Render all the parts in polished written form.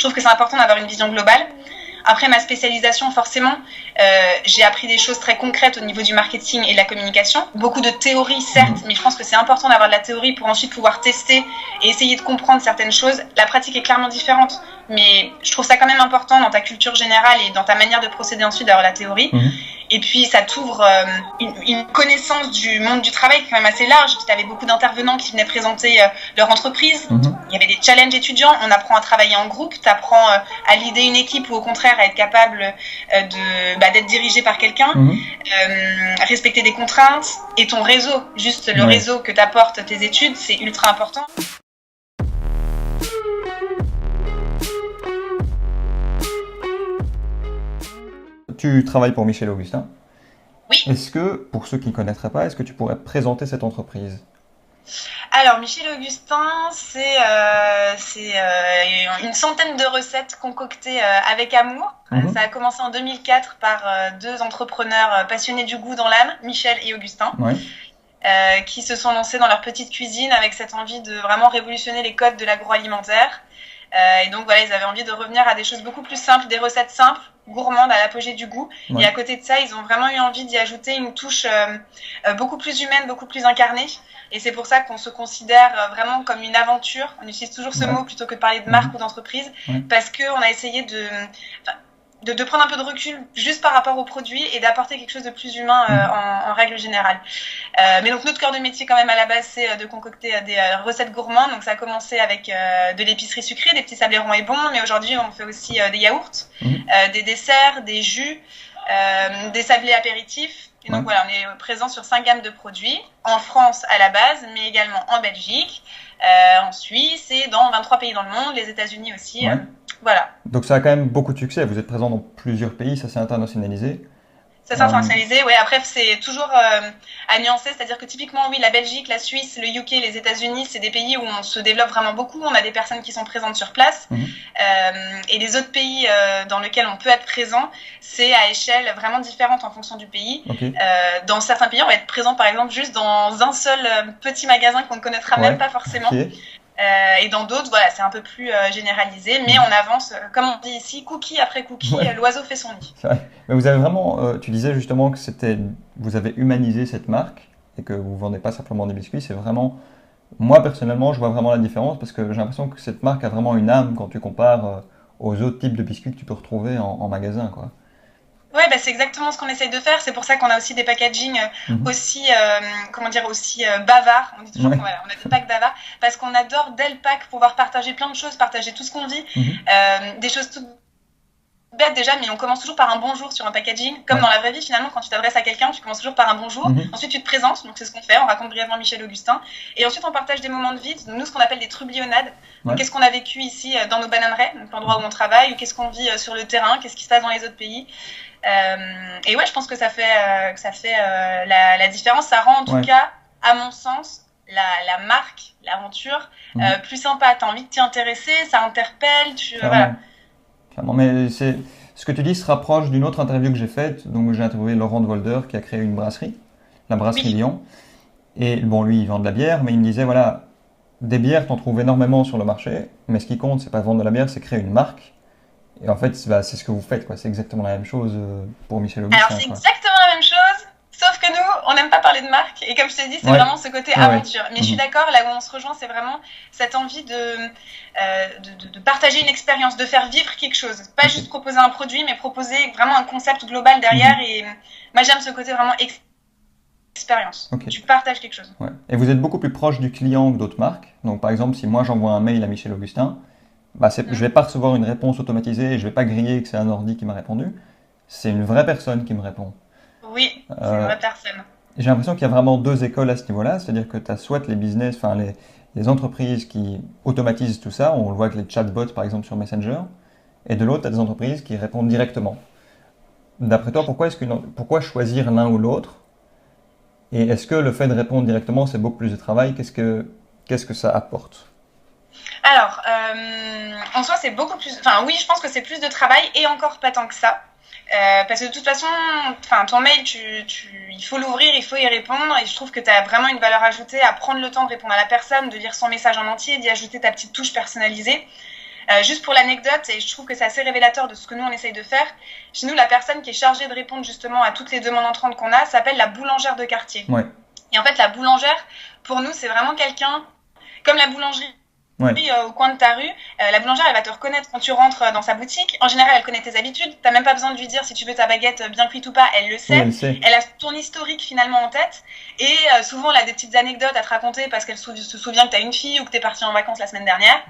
trouve que c'est important d'avoir une vision globale. Après ma spécialisation, forcément, j'ai appris des choses très concrètes au niveau du marketing et de la communication. Beaucoup de théorie, certes, mais je pense que c'est important d'avoir de la théorie pour ensuite pouvoir tester et essayer de comprendre certaines choses. La pratique est clairement différente, mais je trouve ça quand même important dans ta culture générale et dans ta manière de procéder ensuite d'avoir la théorie. Et puis, ça t'ouvre une connaissance du monde du travail quand même assez large. Tu avais beaucoup d'intervenants qui venaient présenter leur entreprise. Il y avait des challenges étudiants. On apprend à travailler en groupe. Tu apprends à leader une équipe ou au contraire à être capable d'être dirigé par quelqu'un. Respecter des contraintes. Et ton réseau, juste le réseau que t'apportent tes études, c'est ultra important. Tu travailles pour Michel Augustin. Oui. Est-ce que, pour ceux qui ne connaîtraient pas, est-ce que tu pourrais présenter cette entreprise ? Alors, Michel Augustin, c'est une centaine de recettes concoctées avec amour. Ça a commencé en 2004 par deux entrepreneurs passionnés du goût dans l'âme, Michel et Augustin, qui se sont lancés dans leur petite cuisine avec cette envie de vraiment révolutionner les codes de l'agroalimentaire. Et donc voilà, ils avaient envie de revenir à des choses beaucoup plus simples, des recettes simples, gourmandes, à l'apogée du goût. Et à côté de ça, ils ont vraiment eu envie d'y ajouter une touche beaucoup plus humaine, beaucoup plus incarnée. Et c'est pour ça qu'on se considère vraiment comme une aventure. On utilise toujours ce mot plutôt que de parler de marque ou d'entreprise, parce qu'on a essayé de prendre un peu de recul juste par rapport aux produits et d'apporter quelque chose de plus humain en règle générale. Mais donc notre cœur de métier quand même à la base, c'est de concocter des recettes gourmandes. Donc ça a commencé avec de l'épicerie sucrée, des petits sablés ronds et bons, mais aujourd'hui on fait aussi des yaourts, des desserts, des jus, des sablés apéritifs. Et donc voilà, on est présent sur 5 gammes de produits, en France à la base, mais également en Belgique, en Suisse et dans 23 pays dans le monde, les États-Unis aussi. Voilà. Donc ça a quand même beaucoup de succès, vous êtes présent dans plusieurs pays, ça s'est internationalisé. Ça s'est internationalisé, oui. Après, c'est toujours à nuancer, c'est-à-dire que typiquement, oui, la Belgique, la Suisse, le UK, les États-Unis, c'est des pays où on se développe vraiment beaucoup. On a des personnes qui sont présentes sur place. Et les autres pays dans lesquels on peut être présent, c'est à échelle vraiment différente en fonction du pays. Dans certains pays, on va être présent, par exemple, juste dans un seul petit magasin qu'on ne connaîtra même pas forcément. Et dans d'autres, voilà, c'est un peu plus généralisé, mais on avance, comme on dit ici, cookie après cookie, l'oiseau fait son nid. C'est vrai. Mais vous avez vraiment, tu disais justement que vous avez humanisé cette marque et que vous ne vendez pas simplement des biscuits, c'est vraiment, moi personnellement, je vois vraiment la différence parce que j'ai l'impression que cette marque a vraiment une âme quand tu compares aux autres types de biscuits que tu peux retrouver en magasin, quoi. Ouais, c'est exactement ce qu'on essaye de faire. C'est pour ça qu'on a aussi des packaging aussi, aussi bavards. On dit toujours qu'on a des packs bavards parce qu'on adore dès le pack pouvoir partager plein de choses, partager tout ce qu'on vit, des choses toutes bêtes déjà, mais on commence toujours par un bonjour sur un packaging. Comme dans la vraie vie, finalement, quand tu t'adresses à quelqu'un, tu commences toujours par un bonjour. Ensuite, tu te présentes, donc c'est ce qu'on fait. On raconte brièvement Michel Augustin. Et ensuite, on partage des moments de vie, nous, ce qu'on appelle des trublionnades. Donc, qu'est-ce qu'on a vécu ici dans nos bananeraies, donc l'endroit où on travaille, ou qu'est-ce qu'on vit sur le terrain, qu'est-ce qui se passe dans les autres pays. Et ouais, je pense que ça fait la différence. Ça rend en tout cas, à mon sens, la marque, l'aventure, plus sympa. T'as envie de t'y intéresser, ça interpelle. Voilà. Clairement, mais ce que tu dis se rapproche d'une autre interview que j'ai faite. Donc j'ai interviewé Laurent de Volder qui a créé une brasserie, la brasserie Lyon. Et bon, lui, il vend de la bière, mais il me disait, voilà, des bières, t'en trouves énormément sur le marché, mais ce qui compte, c'est pas vendre de la bière, c'est créer une marque. Et en fait, c'est ce que vous faites, quoi. C'est exactement la même chose pour Michel Augustin. Alors, c'est exactement la même chose, sauf que nous, on n'aime pas parler de marque. Et comme je t'ai dit, c'est vraiment ce côté aventure. Mais je suis d'accord, là où on se rejoint, c'est vraiment cette envie de partager une expérience, de faire vivre quelque chose. Pas juste proposer un produit, mais proposer vraiment un concept global derrière. Et moi, j'aime ce côté vraiment expérience. Tu partages quelque chose. Et vous êtes beaucoup plus proche du client que d'autres marques. Donc, par exemple, si moi, j'envoie un mail à Michel Augustin, je ne vais pas recevoir une réponse automatisée et je ne vais pas griller que c'est un ordi qui m'a répondu. C'est une vraie personne qui me répond. Oui, c'est une vraie personne. J'ai l'impression qu'il y a vraiment deux écoles à ce niveau-là. C'est-à-dire que tu as soit les business, les entreprises qui automatisent tout ça. On le voit avec les chatbots, par exemple, sur Messenger. Et de l'autre, tu as des entreprises qui répondent directement. D'après toi, pourquoi choisir l'un ou l'autre ? Et est-ce que le fait de répondre directement, c'est beaucoup plus de travail ? Qu'est-ce que ça apporte ? Alors, en soi, c'est beaucoup plus... Enfin, oui, je pense que c'est plus de travail et encore pas tant que ça. Parce que de toute façon, ton mail, il faut l'ouvrir, il faut y répondre. Et je trouve que tu as vraiment une valeur ajoutée à prendre le temps de répondre à la personne, de lire son message en entier, d'y ajouter ta petite touche personnalisée. Juste pour l'anecdote, et je trouve que c'est assez révélateur de ce que nous on essaye de faire, chez nous la personne qui est chargée de répondre justement à toutes les demandes entrantes qu'on a s'appelle la boulangère de quartier. Ouais. Et en fait la boulangère, pour nous c'est vraiment quelqu'un, comme la boulangerie au coin de ta rue, la boulangère elle va te reconnaître quand tu rentres dans sa boutique. En général elle connaît tes habitudes, t'as même pas besoin de lui dire si tu veux ta baguette bien cuite ou pas, elle le sait. Oui, elle a ton historique finalement en tête, et souvent elle a des petites anecdotes à te raconter parce qu'elle se souvient que t'as une fille ou que t'es parti en vacances la semaine dernière.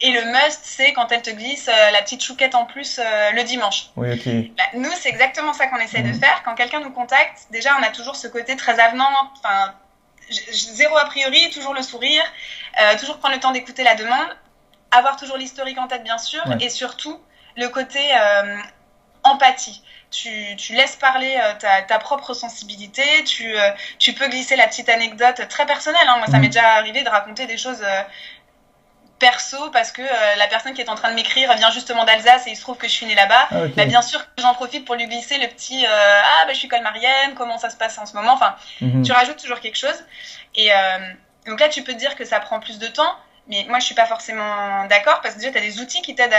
Et le must, c'est quand elle te glisse la petite chouquette en plus le dimanche. Oui, ok. Bah, nous, c'est exactement ça qu'on essaie de faire. Quand quelqu'un nous contacte, déjà, on a toujours ce côté très avenant, enfin, zéro a priori, toujours le sourire, toujours prendre le temps d'écouter la demande, avoir toujours l'historique en tête, bien sûr, et surtout, le côté empathie. Tu laisses parler ta propre sensibilité, tu peux glisser la petite anecdote très personnelle. Moi, ça m'est déjà arrivé de raconter des choses... perso parce que la personne qui est en train de m'écrire vient justement d'Alsace et il se trouve que je suis née là-bas. Bah, bien sûr que j'en profite pour lui glisser le petit je suis colmarienne, comment ça se passe en ce moment, enfin tu rajoutes toujours quelque chose et donc là tu peux te dire que ça prend plus de temps, mais moi je suis pas forcément d'accord parce que déjà tu as des outils qui t'aident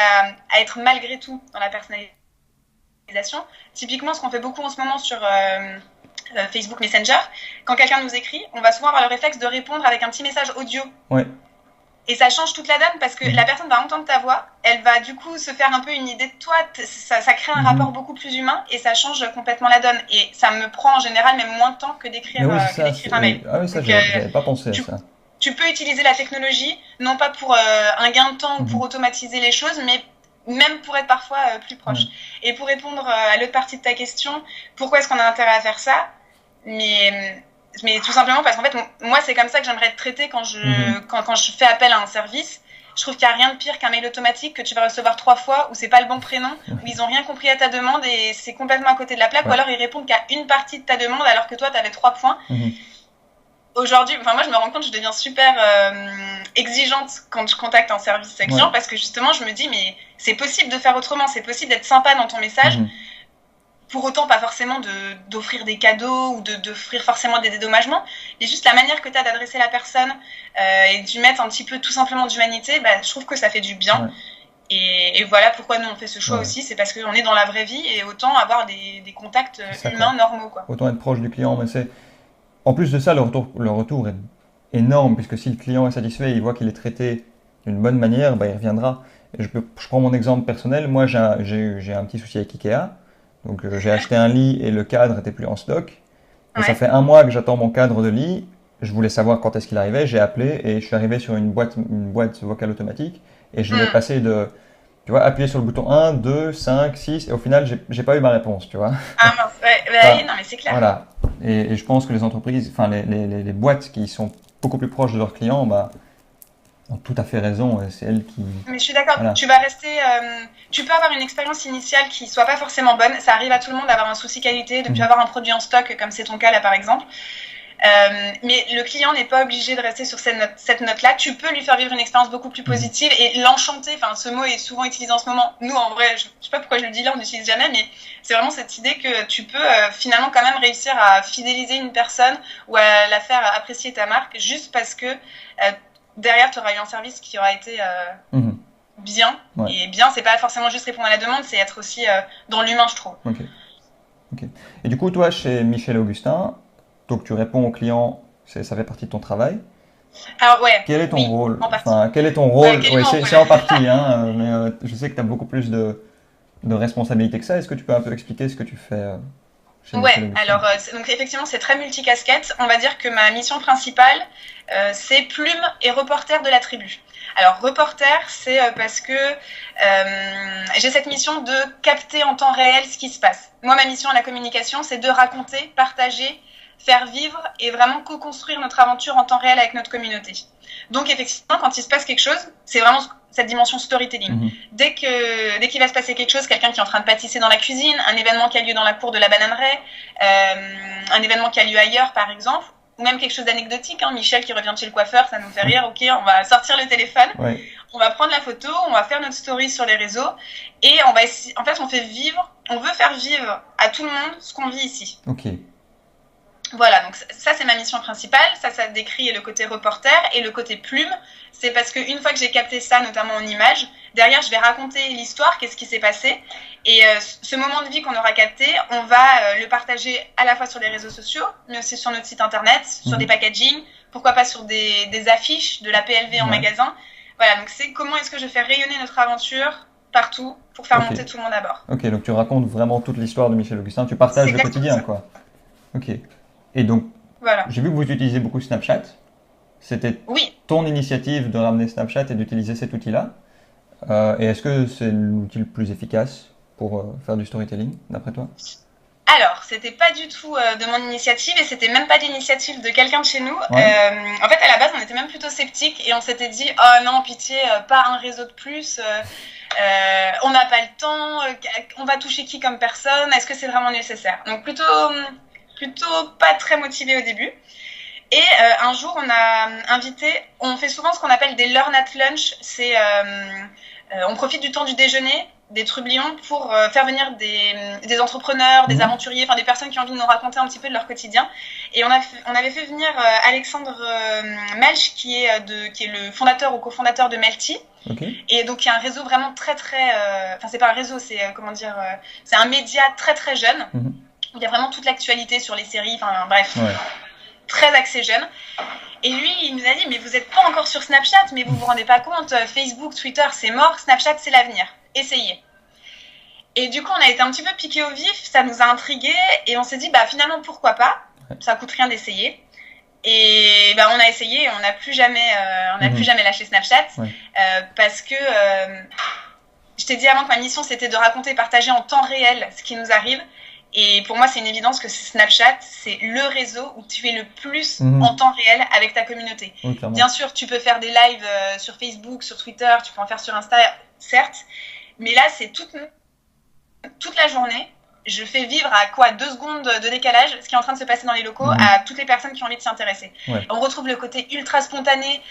à être malgré tout dans la personnalisation. Typiquement ce qu'on fait beaucoup en ce moment sur Facebook Messenger, quand quelqu'un nous écrit, on va souvent avoir le réflexe de répondre avec un petit message audio. Et ça change toute la donne parce que la personne va entendre ta voix, elle va du coup se faire un peu une idée de toi, ça crée un rapport beaucoup plus humain et ça change complètement la donne. Et ça me prend en général même moins de temps que d'écrire un mail. Ah oui, ça j'avais pas pensé à ça. Tu peux utiliser la technologie, non pas pour un gain de temps ou pour automatiser les choses, mais même pour être parfois plus proche. Et pour répondre à l'autre partie de ta question, pourquoi est-ce qu'on a intérêt à faire ça ? Mais tout simplement parce qu'en fait, moi, c'est comme ça que j'aimerais être traitée quand je fais appel à un service. Je trouve qu'il n'y a rien de pire qu'un mail automatique que tu vas recevoir 3 fois où c'est pas le bon prénom, où ils n'ont rien compris à ta demande et c'est complètement à côté de la plaque, ou alors ils répondent qu'à une partie de ta demande alors que toi, tu avais 3 points. Aujourd'hui, moi, je me rends compte que je deviens super exigeante quand je contacte un service client parce que justement, je me dis, mais c'est possible de faire autrement, c'est possible d'être sympa dans ton message. Pour autant, pas forcément d'offrir des cadeaux ou d'offrir forcément des dédommagements, mais juste la manière que tu as d'adresser la personne et d'y mettre un petit peu tout simplement d'humanité, je trouve que ça fait du bien. Et voilà pourquoi nous on fait ce choix aussi, c'est parce qu'on est dans la vraie vie et autant avoir des contacts humains normaux. Autant être proche du client, mais c'est... En plus de ça, le retour est énorme, puisque si le client est satisfait, il voit qu'il est traité d'une bonne manière, il reviendra. Et je prends mon exemple personnel, moi j'ai un petit souci avec Ikea. Donc j'ai acheté un lit et le cadre n'était plus en stock. Et ça fait 1 mois que j'attends mon cadre de lit. Je voulais savoir quand est-ce qu'il arrivait. J'ai appelé et je suis arrivé sur une boîte vocale automatique. Et je l'ai passé de, appuyer sur le bouton 1, 2, 5, 6. Et au final, j'ai pas eu ma réponse, tu vois. Ah mince, non mais c'est clair. Voilà. Et je pense que les entreprises, enfin les boîtes qui sont beaucoup plus proches de leurs clients, ont tout à fait raison, c'est elles qui... Mais je suis d'accord, tu vas rester... tu peux avoir une expérience initiale qui soit pas forcément bonne, ça arrive à tout le monde d'avoir un souci qualité, de ne plus avoir un produit en stock, comme c'est ton cas là par exemple. Mais le client n'est pas obligé de rester sur cette note-là, tu peux lui faire vivre une expérience beaucoup plus positive et l'enchanter, enfin ce mot est souvent utilisé en ce moment. Nous en vrai, je sais pas pourquoi je le dis là, on n'utilise jamais, mais c'est vraiment cette idée que tu peux finalement quand même réussir à fidéliser une personne ou à la faire apprécier ta marque juste parce que... derrière, tu auras eu un service qui aura été bien. Et bien, c'est pas forcément juste répondre à la demande, c'est être aussi dans l'humain, je trouve. Ok. Et du coup, toi, chez Michel et Augustin, donc tu réponds aux clients, ça fait partie de ton travail. Alors, quel est ton rôle ? Quel est ton rôle ? C'est en partie, mais je sais que tu as beaucoup plus de responsabilités que ça. Est-ce que tu peux un peu expliquer ce que tu fais alors donc effectivement c'est très multicasquette. On va dire que ma mission principale c'est plume et reporter de la tribu. Alors reporter c'est parce que j'ai cette mission de capter en temps réel ce qui se passe. Moi ma mission à la communication c'est de raconter, partager, faire vivre et vraiment co-construire notre aventure en temps réel avec notre communauté. Donc effectivement quand il se passe quelque chose c'est vraiment cette dimension storytelling. Dès qu'il va se passer quelque chose, quelqu'un qui est en train de pâtisser dans la cuisine, un événement qui a lieu dans la cour de la bananeraie, un événement qui a lieu ailleurs par exemple, ou même quelque chose d'anecdotique, Michel qui revient de chez le coiffeur, ça nous fait rire, ok, on va sortir le téléphone, on va prendre la photo, on va faire notre story sur les réseaux, et on va essayer, en fait on veut faire vivre à tout le monde ce qu'on vit ici. Voilà, donc ça c'est ma mission principale, ça décrit le côté reporter, et le côté plume, c'est parce qu'une fois que j'ai capté ça, notamment en images, derrière je vais raconter l'histoire, qu'est-ce qui s'est passé, et ce moment de vie qu'on aura capté, on va le partager à la fois sur les réseaux sociaux, mais aussi sur notre site internet, sur des packagings, pourquoi pas sur des affiches de la PLV en magasin. Voilà, donc c'est comment est-ce que je fais rayonner notre aventure partout pour faire monter tout le monde à bord. Ok, donc tu racontes vraiment toute l'histoire de Michel Augustin, tu partages le quotidien, quoi. Ok. Et donc, voilà. J'ai vu que vous utilisez beaucoup Snapchat. C'était ton initiative de ramener Snapchat et d'utiliser cet outil-là. Et est-ce que c'est l'outil le plus efficace pour faire du storytelling, d'après toi? Alors, c'était pas du tout de mon initiative, et c'était même pas l'initiative de quelqu'un de chez nous. En fait, à la base, on était même plutôt sceptiques, et on s'était dit « Oh non, pitié, pas un réseau de plus, on n'a pas le temps, on va toucher qui comme personne, est-ce que c'est vraiment nécessaire ?» Donc plutôt pas très motivé au début. Et un jour, on fait souvent ce qu'on appelle des learn at lunch, c'est on profite du temps du déjeuner des trublions pour faire venir des entrepreneurs, des aventuriers, enfin des personnes qui ont envie de nous raconter un petit peu de leur quotidien. Et on avait fait venir Alexandre Melch, qui est le fondateur ou cofondateur de Melty. Et donc il y a un réseau vraiment très enfin c'est pas un réseau, c'est c'est un média très très jeune, où il y a vraiment toute l'actualité sur les séries, enfin bref, très axé jeune. Et lui, il nous a dit, mais vous n'êtes pas encore sur Snapchat, mais vous vous rendez pas compte, Facebook, Twitter, c'est mort, Snapchat, c'est l'avenir. Essayez. Et du coup, on a été un petit peu piqué au vif, ça nous a intrigués, et on s'est dit, bah finalement, pourquoi pas, ça coûte rien d'essayer. Et bah, on a essayé, et on n'a plus jamais lâché Snapchat, parce que je t'ai dit avant que ma mission, c'était de raconter, partager en temps réel ce qui nous arrive. Et pour moi, c'est une évidence que Snapchat, c'est le réseau où tu es le plus en temps réel avec ta communauté. Bien sûr, tu peux faire des lives sur Facebook, sur Twitter, tu peux en faire sur Insta, certes. Mais là, c'est toute la journée. Je fais vivre à 2 secondes de décalage ce qui est en train de se passer dans les locaux à toutes les personnes qui ont envie de s'y intéresser. On retrouve le côté ultra spontané,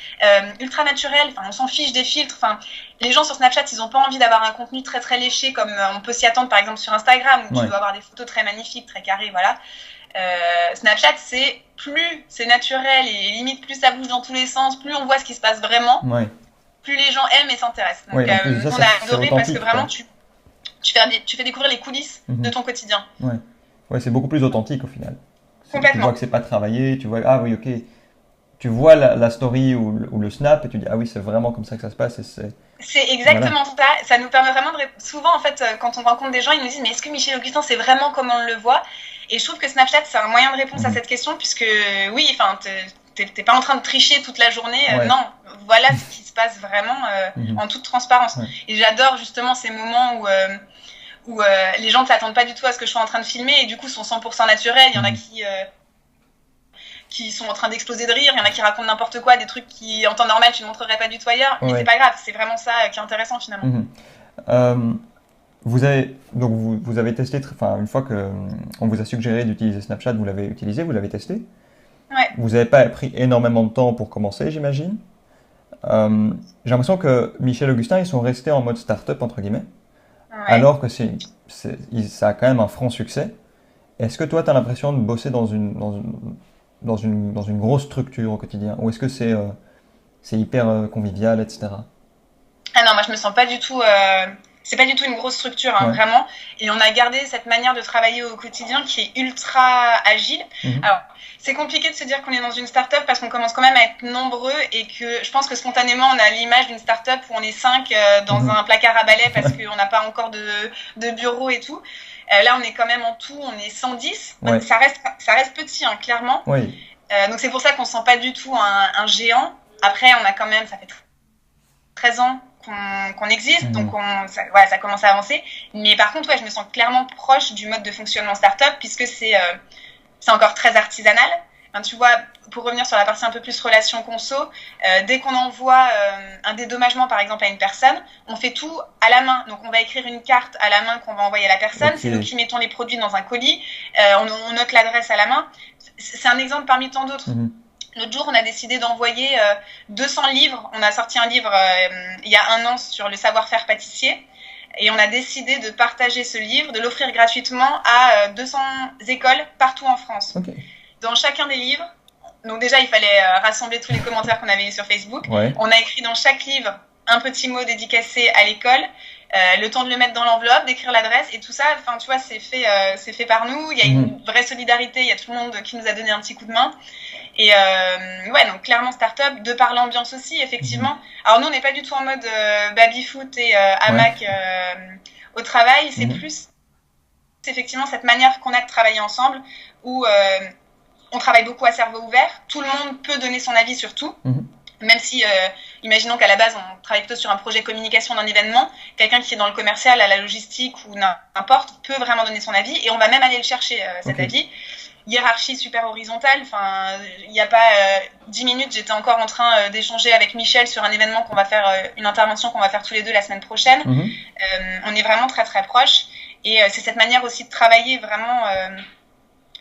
ultra naturel, enfin, on s'en fiche des filtres. Enfin, les gens sur Snapchat, ils n'ont pas envie d'avoir un contenu très très léché comme on peut s'y attendre par exemple sur Instagram où tu dois avoir des photos très magnifiques, très carrées, voilà. Snapchat, c'est naturel et limite plus ça bouge dans tous les sens, plus on voit ce qui se passe vraiment, plus les gens aiment et s'intéressent. Donc on a adoré parce que vraiment tu fais découvrir les coulisses de ton quotidien. Ouais, c'est beaucoup plus authentique au final. Complètement. Tu vois que c'est pas travaillé, tu vois, ah oui, ok. Tu vois la story ou le snap et tu dis, ah oui, c'est vraiment comme ça que ça se passe. C'est exactement ça. Ça nous permet vraiment souvent, en fait, quand on rencontre des gens, ils nous disent, mais est-ce que Michel Augustin, c'est vraiment comme on le voit? Et je trouve que Snapchat, c'est un moyen de réponse à cette question, puisque oui, enfin, t'es pas en train de tricher toute la journée. Non, voilà ce qui se passe vraiment en toute transparence. Et j'adore justement ces moments où les gens ne s'attendent pas du tout à ce que je sois en train de filmer et du coup sont 100% naturels. Il y en a qui sont en train d'exploser de rire, il y en a qui racontent n'importe quoi, des trucs qui en temps normal tu ne montrerais pas du tout ailleurs, mais c'est pas grave, c'est vraiment ça qui est intéressant finalement. Vous avez testé, une fois qu'on vous a suggéré d'utiliser Snapchat, vous l'avez utilisé, vous l'avez testé. Vous n'avez pas pris énormément de temps pour commencer, j'imagine. J'ai l'impression que Michel Augustin, ils sont restés en mode start-up, entre guillemets, alors que ça a quand même un franc succès. Est-ce que toi, tu as l'impression de bosser dans une grosse structure au quotidien, ou est-ce que c'est hyper convivial, etc. Ah non, moi je me sens pas du tout... C'est pas du tout une grosse structure, vraiment. Et on a gardé cette manière de travailler au quotidien qui est ultra agile. Alors, c'est compliqué de se dire qu'on est dans une start-up parce qu'on commence quand même à être nombreux et que je pense que spontanément, on a l'image d'une start-up où on est 5 dans un placard à balai parce qu'on n'a pas encore de bureau et tout. Là, on est quand même en tout, on est 110. Ça reste petit, clairement. Donc, c'est pour ça qu'on ne sent pas du tout un géant. Après, on a quand même, ça fait 13 ans qu'on existe, donc ça commence à avancer. Mais par contre, je me sens clairement proche du mode de fonctionnement startup puisque c'est encore très artisanal. Enfin, tu vois, pour revenir sur la partie un peu plus relation conso, dès qu'on envoie un dédommagement par exemple à une personne, on fait tout à la main. Donc on va écrire une carte à la main qu'on va envoyer à la personne. C'est nous qui mettons les produits dans un colis. On note l'adresse à la main. C'est un exemple parmi tant d'autres. L'autre jour, on a décidé d'envoyer 200 livres. On a sorti un livre il y a 1 an sur le savoir-faire pâtissier. Et on a décidé de partager ce livre, de l'offrir gratuitement à 200 écoles partout en France. dans chacun des livres, donc déjà, il fallait rassembler tous les commentaires qu'on avait eu sur Facebook. Ouais. On a écrit dans chaque livre un petit mot dédicacé à l'école, le temps de le mettre dans l'enveloppe, d'écrire l'adresse et tout ça. Enfin, tu vois, c'est fait par nous. Il y a une vraie solidarité. Il y a tout le monde qui nous a donné un petit coup de main. Et ouais, donc clairement start-up, de par l'ambiance aussi, effectivement. Alors nous, on n'est pas du tout en mode baby-foot et hamac au travail. C'est plus effectivement cette manière qu'on a de travailler ensemble où on travaille beaucoup à cerveau ouvert. Tout le monde peut donner son avis sur tout. Même si, imaginons qu'à la base, on travaille plutôt sur un projet communication d'un événement, quelqu'un qui est dans le commercial, à la logistique ou n'importe, peut vraiment donner son avis et on va même aller le chercher, cet avis. Hiérarchie super horizontale, enfin, il n'y a pas 10 minutes, j'étais encore en train d'échanger avec Michel sur un événement qu'on va faire, une intervention qu'on va faire tous les deux la semaine prochaine. On est vraiment très très proches et c'est cette manière aussi de travailler, vraiment,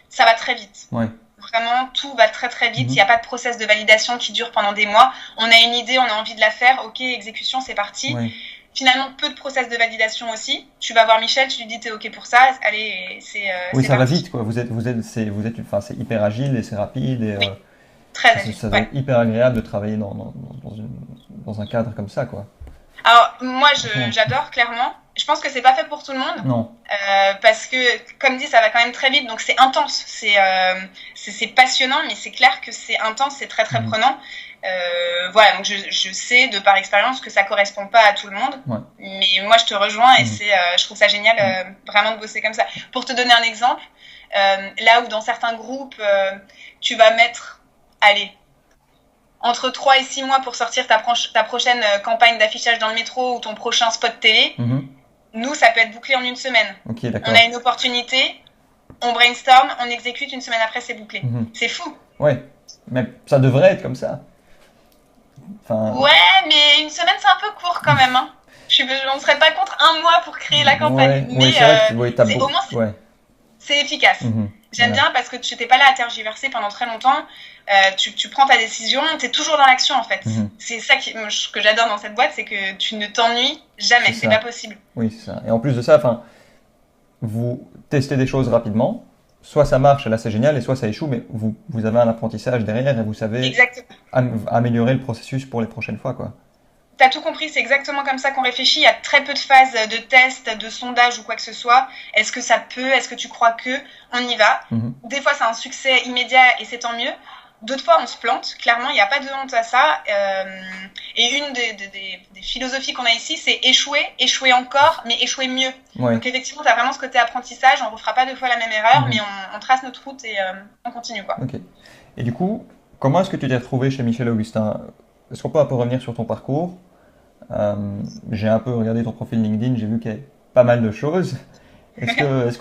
ça va très vite. Ouais. Vraiment, tout va très très vite. Il n'y a pas de process de validation qui dure pendant des mois. On a une idée, on a envie de la faire. Ok, exécution, c'est parti. Ouais. Finalement, peu de process de validation aussi. Tu vas voir Michel, tu lui dis t'es ok pour ça. Allez, c'est. Oui, c'est ça va parti. vite, quoi. Enfin, c'est hyper agile et c'est rapide et Très agile. ça va être hyper agréable de travailler dans un cadre comme ça, quoi. Alors moi, j'adore clairement. Je pense que c'est pas fait pour tout le monde. Non. Parce que, comme dit, ça va quand même très vite, donc c'est intense, c'est passionnant, mais c'est clair que c'est intense, c'est très très prenant. Voilà, donc je sais de par expérience que ça correspond pas à tout le monde, mais moi je te rejoins et je trouve ça génial vraiment de bosser comme ça. Pour te donner un exemple, là où dans certains groupes tu vas mettre, allez, entre 3 et 6 mois pour sortir ta prochaine campagne d'affichage dans le métro ou ton prochain spot télé. Nous, ça peut être bouclé en 1 semaine. Okay, d'accord. On a une opportunité, on brainstorm, on exécute, 1 semaine après, c'est bouclé. C'est fou. Ouais, mais ça devrait être comme ça. Enfin... Ouais, mais 1 semaine, c'est un peu court quand même. Hein. On ne serait pas contre 1 mois pour créer la campagne. Mais au moins, c'est efficace. J'aime bien parce que tu n'étais pas là à tergiverser pendant très longtemps. Tu prends ta décision, tu es toujours dans l'action en fait. C'est ça que j'adore dans cette boîte, c'est que tu ne t'ennuies jamais, c'est pas possible. Oui, c'est ça. Et en plus de ça, vous testez des choses rapidement, soit ça marche, là c'est génial, et soit ça échoue, mais vous avez un apprentissage derrière et vous savez améliorer le processus pour les prochaines fois, quoi. T'as tout compris, c'est exactement comme ça qu'on réfléchit. Il y a très peu de phases de test, de sondage ou quoi que ce soit. Est-ce que ça peut, est-ce que tu crois que, on y va. Des fois, c'est un succès immédiat et c'est tant mieux. D'autres fois, on se plante. Clairement, il n'y a pas de honte à ça. Et une des philosophies qu'on a ici, c'est échouer encore, mais échouer mieux. Donc effectivement, tu as vraiment ce côté apprentissage. On ne refera pas 2 fois la même erreur, mais on trace notre route et on continue, quoi. Ok. Et du coup, comment est-ce que tu t'es retrouvé chez Michel Augustin ? Est-ce qu'on peut un peu revenir sur ton parcours ? J'ai un peu regardé ton profil LinkedIn, j'ai vu qu'il y avait pas mal de choses. Est-ce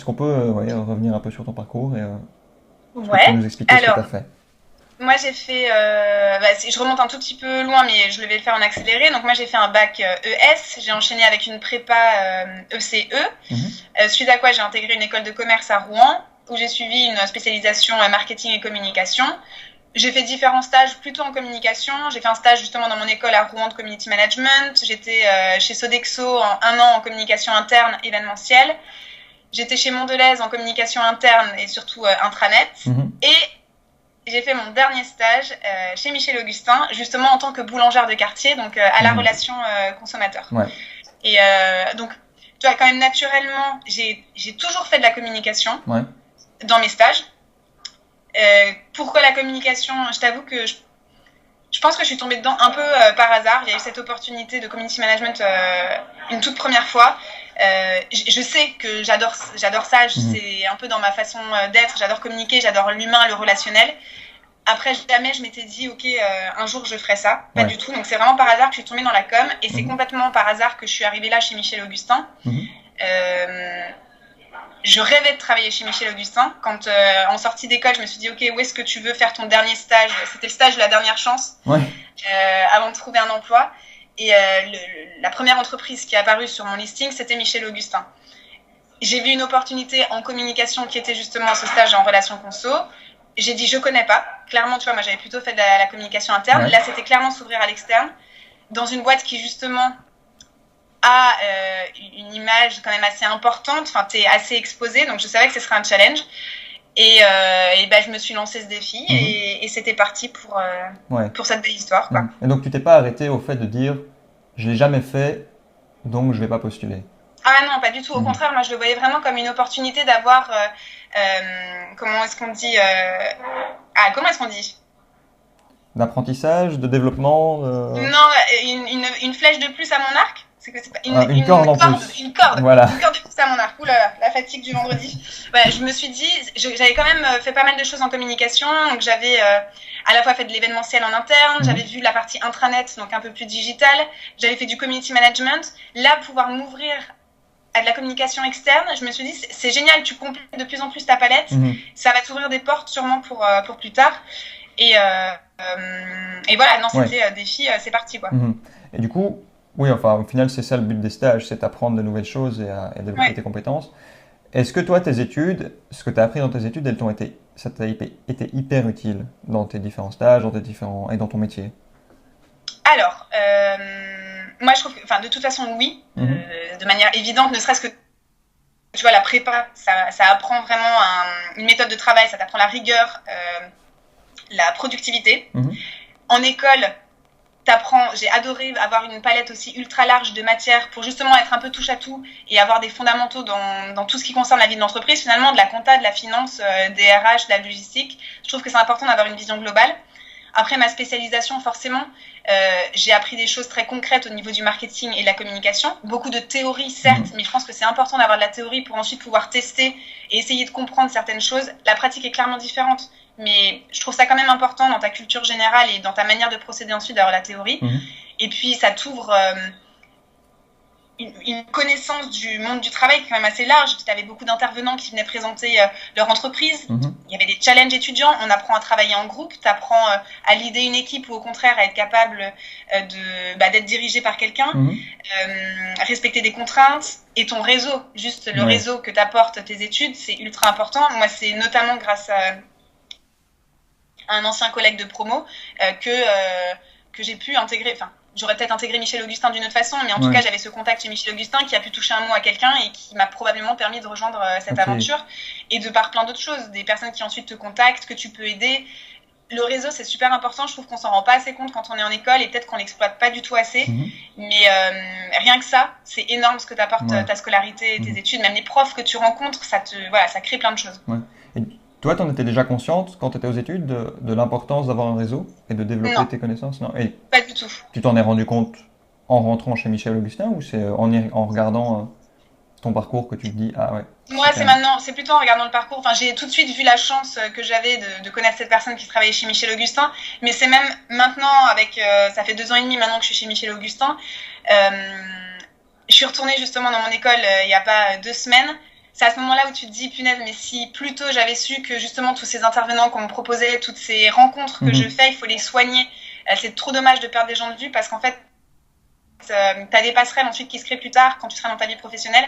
qu'on peut revenir un peu sur ton parcours et tu peux nous expliquer ce que tu as fait ? Moi, j'ai fait... je remonte un tout petit peu loin, mais je vais le faire en accéléré. Donc, moi, j'ai fait un bac ES. J'ai enchaîné avec une prépa ECE. Suite à quoi, j'ai intégré une école de commerce à Rouen, où j'ai suivi une spécialisation marketing et communication. J'ai fait différents stages plutôt en communication. J'ai fait un stage justement dans mon école à Rouen de community management. J'étais chez Sodexo en 1 an en communication interne événementielle. J'étais chez Mondelez en communication interne et surtout intranet. Et j'ai fait mon dernier stage chez Michel Augustin, justement en tant que boulangère de quartier, donc à la relation consommateur. Et donc, tu vois, quand même naturellement, j'ai toujours fait de la communication dans mes stages. Pourquoi la communication ? Je t'avoue que je pense que je suis tombée dedans un peu par hasard. Il y a eu cette opportunité de community management une toute première fois. Je sais que j'adore ça, c'est un peu dans ma façon d'être. J'adore communiquer, j'adore l'humain, le relationnel. Après, jamais je m'étais dit, ok, un jour je ferai ça. Pas du tout. Donc c'est vraiment par hasard que je suis tombée dans la com. Et c'est complètement par hasard que je suis arrivée là chez Michel Augustin. Je rêvais de travailler chez Michel Augustin. Quand en sortie d'école, je me suis dit, ok, où est-ce que tu veux faire ton dernier stage ? C'était le stage de la dernière chance avant de trouver un emploi. Et la première entreprise qui est apparue sur mon listing, c'était Michel Augustin. J'ai vu une opportunité en communication qui était justement ce stage en relations conso. J'ai dit, je connais pas. Clairement, tu vois, moi, j'avais plutôt fait de la communication interne. Là, c'était clairement s'ouvrir à l'externe. Dans une boîte qui, justement, a une image quand même assez importante. Enfin, t'es assez exposé. Donc, je savais que ce serait un challenge. Et bah, je me suis lancé ce défi et c'était parti pour cette belle histoire, quoi. Et donc tu t'es pas arrêté au fait de dire je l'ai jamais fait, donc je vais pas postuler. Ah non, pas du tout. Au contraire, moi je le voyais vraiment comme une opportunité d'avoir comment est-ce qu'on dit D'apprentissage, de développement Non, une flèche de plus à mon arc. C'est que c'est pas une corde en plus. Une corde. Voilà. Une corde de plus à mon arc. Ouh là là, la fatigue du vendredi. Ouais, je me suis dit, j'avais quand même fait pas mal de choses en communication. Donc j'avais à la fois fait de l'événementiel en interne, j'avais vu la partie intranet, donc un peu plus digitale. J'avais fait du community management. Là, pouvoir m'ouvrir à de la communication externe, je me suis dit, c'est génial, tu complètes de plus en plus ta palette. Ça va t'ouvrir des portes sûrement pour plus tard. Et voilà, non, c'était défi, c'est parti, quoi. Et du coup, oui, enfin, au final, c'est ça le but des stages, c'est d'apprendre de nouvelles choses et à développer tes compétences. Est-ce que toi, tes études, ce que tu as appris dans tes études, ça t'a été hyper utile dans tes différents stages, et dans ton métier? Alors, moi, je trouve que, enfin, de toute façon, oui, de manière évidente, ne serait-ce que, tu vois, la prépa, ça apprend vraiment une méthode de travail, ça t'apprend la rigueur, la productivité. En école, j'ai adoré avoir une palette aussi ultra large de matières pour justement être un peu touche à tout et avoir des fondamentaux dans tout ce qui concerne la vie de l'entreprise, finalement, de la compta, de la finance, des RH, de la logistique. Je trouve que c'est important d'avoir une vision globale. Après ma spécialisation, forcément, j'ai appris des choses très concrètes au niveau du marketing et de la communication. Beaucoup de théorie, certes, mais je pense que c'est important d'avoir de la théorie pour ensuite pouvoir tester et essayer de comprendre certaines choses. La pratique est clairement différente, mais je trouve ça quand même important dans ta culture générale et dans ta manière de procéder ensuite d'avoir la théorie. Et puis, ça t'ouvre une connaissance du monde du travail qui est quand même assez large. Tu avais beaucoup d'intervenants qui venaient présenter leur entreprise. Il y avait des challenges étudiants. On apprend à travailler en groupe. Tu apprends à leader une équipe ou au contraire à être capable d'être dirigé par quelqu'un. Respecter des contraintes. Et ton réseau, juste le réseau que t'apportent tes études, c'est ultra important. Moi, c'est notamment grâce à un ancien collègue de promo que j'ai pu intégrer... Enfin, j'aurais peut-être intégré Michel Augustin d'une autre façon, mais en tout cas, j'avais ce contact chez Michel Augustin qui a pu toucher un mot à quelqu'un et qui m'a probablement permis de rejoindre cette aventure. Et de par plein d'autres choses, des personnes qui ensuite te contactent, que tu peux aider. Le réseau, c'est super important. Je trouve qu'on s'en rend pas assez compte quand on est en école et peut-être qu'on l'exploite pas du tout assez. Mais rien que ça, c'est énorme ce que t'apporte ta scolarité et tes études. Même les profs que tu rencontres, ça crée plein de choses. Et toi, tu en étais déjà consciente quand tu étais aux études de l'importance d'avoir un réseau et de développer tes connaissances? Non. Et pas du tout. Tu t'en es rendu compte en rentrant chez Michel Augustin ou c'est en regardant ton parcours que tu te dis ah ouais? Moi, c'est plutôt en regardant le parcours. Enfin, j'ai tout de suite vu la chance que j'avais de connaître cette personne qui travaillait chez Michel Augustin. Mais c'est même maintenant, ça fait 2 ans et demi maintenant que je suis chez Michel Augustin. Je suis retournée justement dans mon école il n'y a pas 2 semaines. C'est à ce moment-là où tu te dis, punaise, mais si plus tôt j'avais su que justement tous ces intervenants qu'on me proposait, toutes ces rencontres que je fais, il faut les soigner. C'est trop dommage de perdre des gens de vue parce qu'en fait, t'as des passerelles ensuite qui se créent plus tard quand tu seras dans ta vie professionnelle.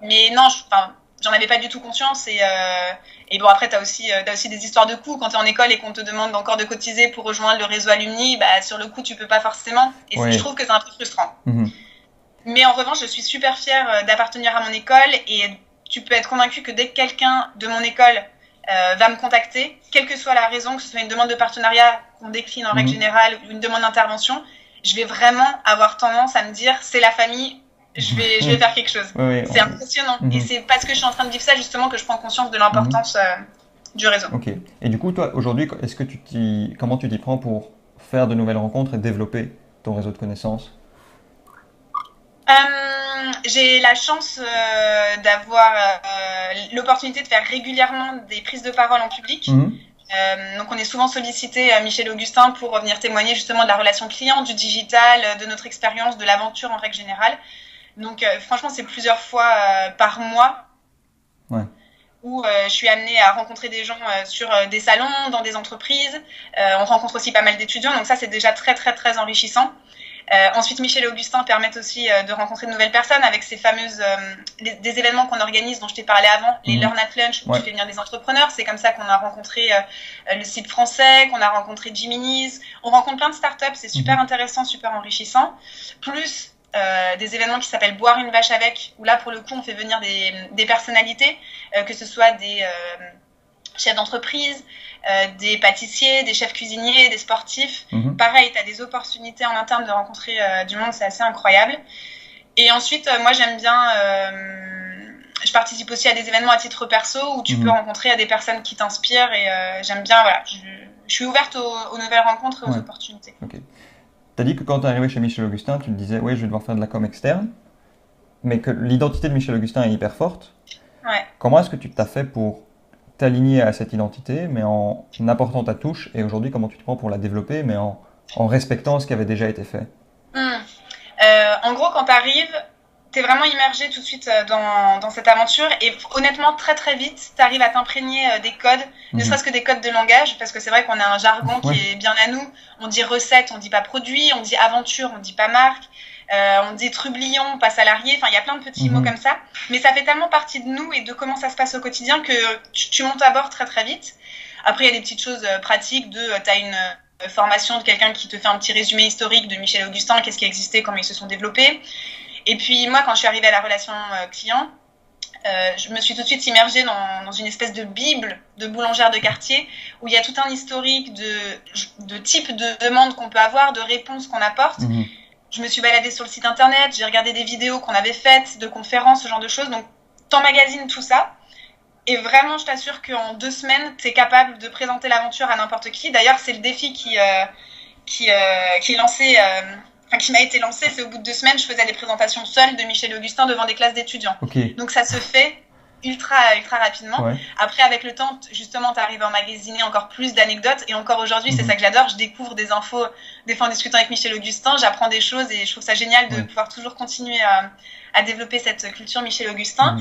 Mais non, j'en avais pas du tout conscience. Et bon, après, t'as aussi des histoires de coûts. Quand t'es en école et qu'on te demande encore de cotiser pour rejoindre le réseau alumni, bah, sur le coup, tu peux pas forcément. Et je trouve que c'est un peu frustrant. Mais en revanche, je suis super fière d'appartenir à mon école et tu peux être convaincu que dès que quelqu'un de mon école va me contacter, quelle que soit la raison, que ce soit une demande de partenariat qu'on décline en règle générale ou une demande d'intervention, je vais vraiment avoir tendance à me dire c'est la famille, je vais faire quelque chose. C'est impressionnant. Et c'est parce que je suis en train de vivre ça justement que je prends conscience de l'importance du réseau. Ok. Et du coup, toi, aujourd'hui, comment tu t'y prends pour faire de nouvelles rencontres et développer ton réseau de connaissances? J'ai la chance d'avoir l'opportunité de faire régulièrement des prises de parole en public. Donc on est souvent sollicité à Michel Augustin pour venir témoigner justement de la relation client, du digital, de notre expérience, de l'aventure en règle générale. Donc franchement c'est plusieurs fois par mois où je suis amenée à rencontrer des gens sur des salons, dans des entreprises. On rencontre aussi pas mal d'étudiants, donc ça c'est déjà très très très enrichissant. Ensuite, Michel Augustin permet aussi de rencontrer de nouvelles personnes avec ces fameuses des événements qu'on organise dont je t'ai parlé avant, les Learn at Lunch où tu fais venir des entrepreneurs. C'est comme ça qu'on a rencontré le site français, qu'on a rencontré Geminis. On rencontre plein de startups, c'est super intéressant, super enrichissant. Plus des événements qui s'appellent Boire une vache avec, où là pour le coup on fait venir des personnalités, que ce soit des chefs d'entreprise, des pâtissiers, des chefs cuisiniers, des sportifs. Pareil, tu as des opportunités en interne de rencontrer du monde, c'est assez incroyable. Et ensuite, moi, j'aime bien... je participe aussi à des événements à titre perso où tu peux rencontrer des personnes qui t'inspirent et j'aime bien, voilà, je suis ouverte aux nouvelles rencontres et aux opportunités. Okay. Tu as dit que quand tu es arrivé chez Michel Augustin, tu te disais, oui, je vais devoir faire de la com externe, mais que l'identité de Michel Augustin est hyper forte. Ouais. Comment est-ce que tu t'as fait pour t'aligner à cette identité, mais en apportant ta touche, et aujourd'hui, comment tu te prends pour la développer, mais en respectant ce qui avait déjà été fait? En gros, quand tu arrives, tu es vraiment immergé tout de suite dans cette aventure et honnêtement, très très vite, tu arrives à t'imprégner des codes, ne serait-ce que des codes de langage, parce que c'est vrai qu'on a un jargon qui est bien à nous. On dit recette, on dit pas produit, on dit aventure, on dit pas marque, on dit trublion, pas salarié, enfin il y a plein de petits mots comme ça, mais ça fait tellement partie de nous et de comment ça se passe au quotidien que tu montes à bord très très vite. Après, il y a des petites choses pratiques tu as une formation de quelqu'un qui te fait un petit résumé historique de Michel Augustin, qu'est-ce qui a existé, comment ils se sont développés. Et puis moi, quand je suis arrivée à la relation client, je me suis tout de suite immergée dans une espèce de bible de boulangère de quartier où il y a tout un historique de types de demandes qu'on peut avoir, de réponses qu'on apporte. Je me suis baladée sur le site internet, j'ai regardé des vidéos qu'on avait faites, de conférences, ce genre de choses. Donc, t'emmagasines tout ça. Et vraiment, je t'assure qu'en 2 semaines, tu es capable de présenter l'aventure à n'importe qui. D'ailleurs, c'est le défi qui m'a été lancé. C'est au bout de 2 semaines, je faisais des présentations seule de Michel Augustin devant des classes d'étudiants. Donc ça se fait ultra rapidement. Après, avec le temps, justement, tu arrives à emmagasiner encore plus d'anecdotes. Et encore aujourd'hui, c'est ça que j'adore. Je découvre des infos, des fois en discutant avec Michel Augustin, j'apprends des choses et je trouve ça génial de pouvoir toujours continuer à développer cette culture Michel Augustin.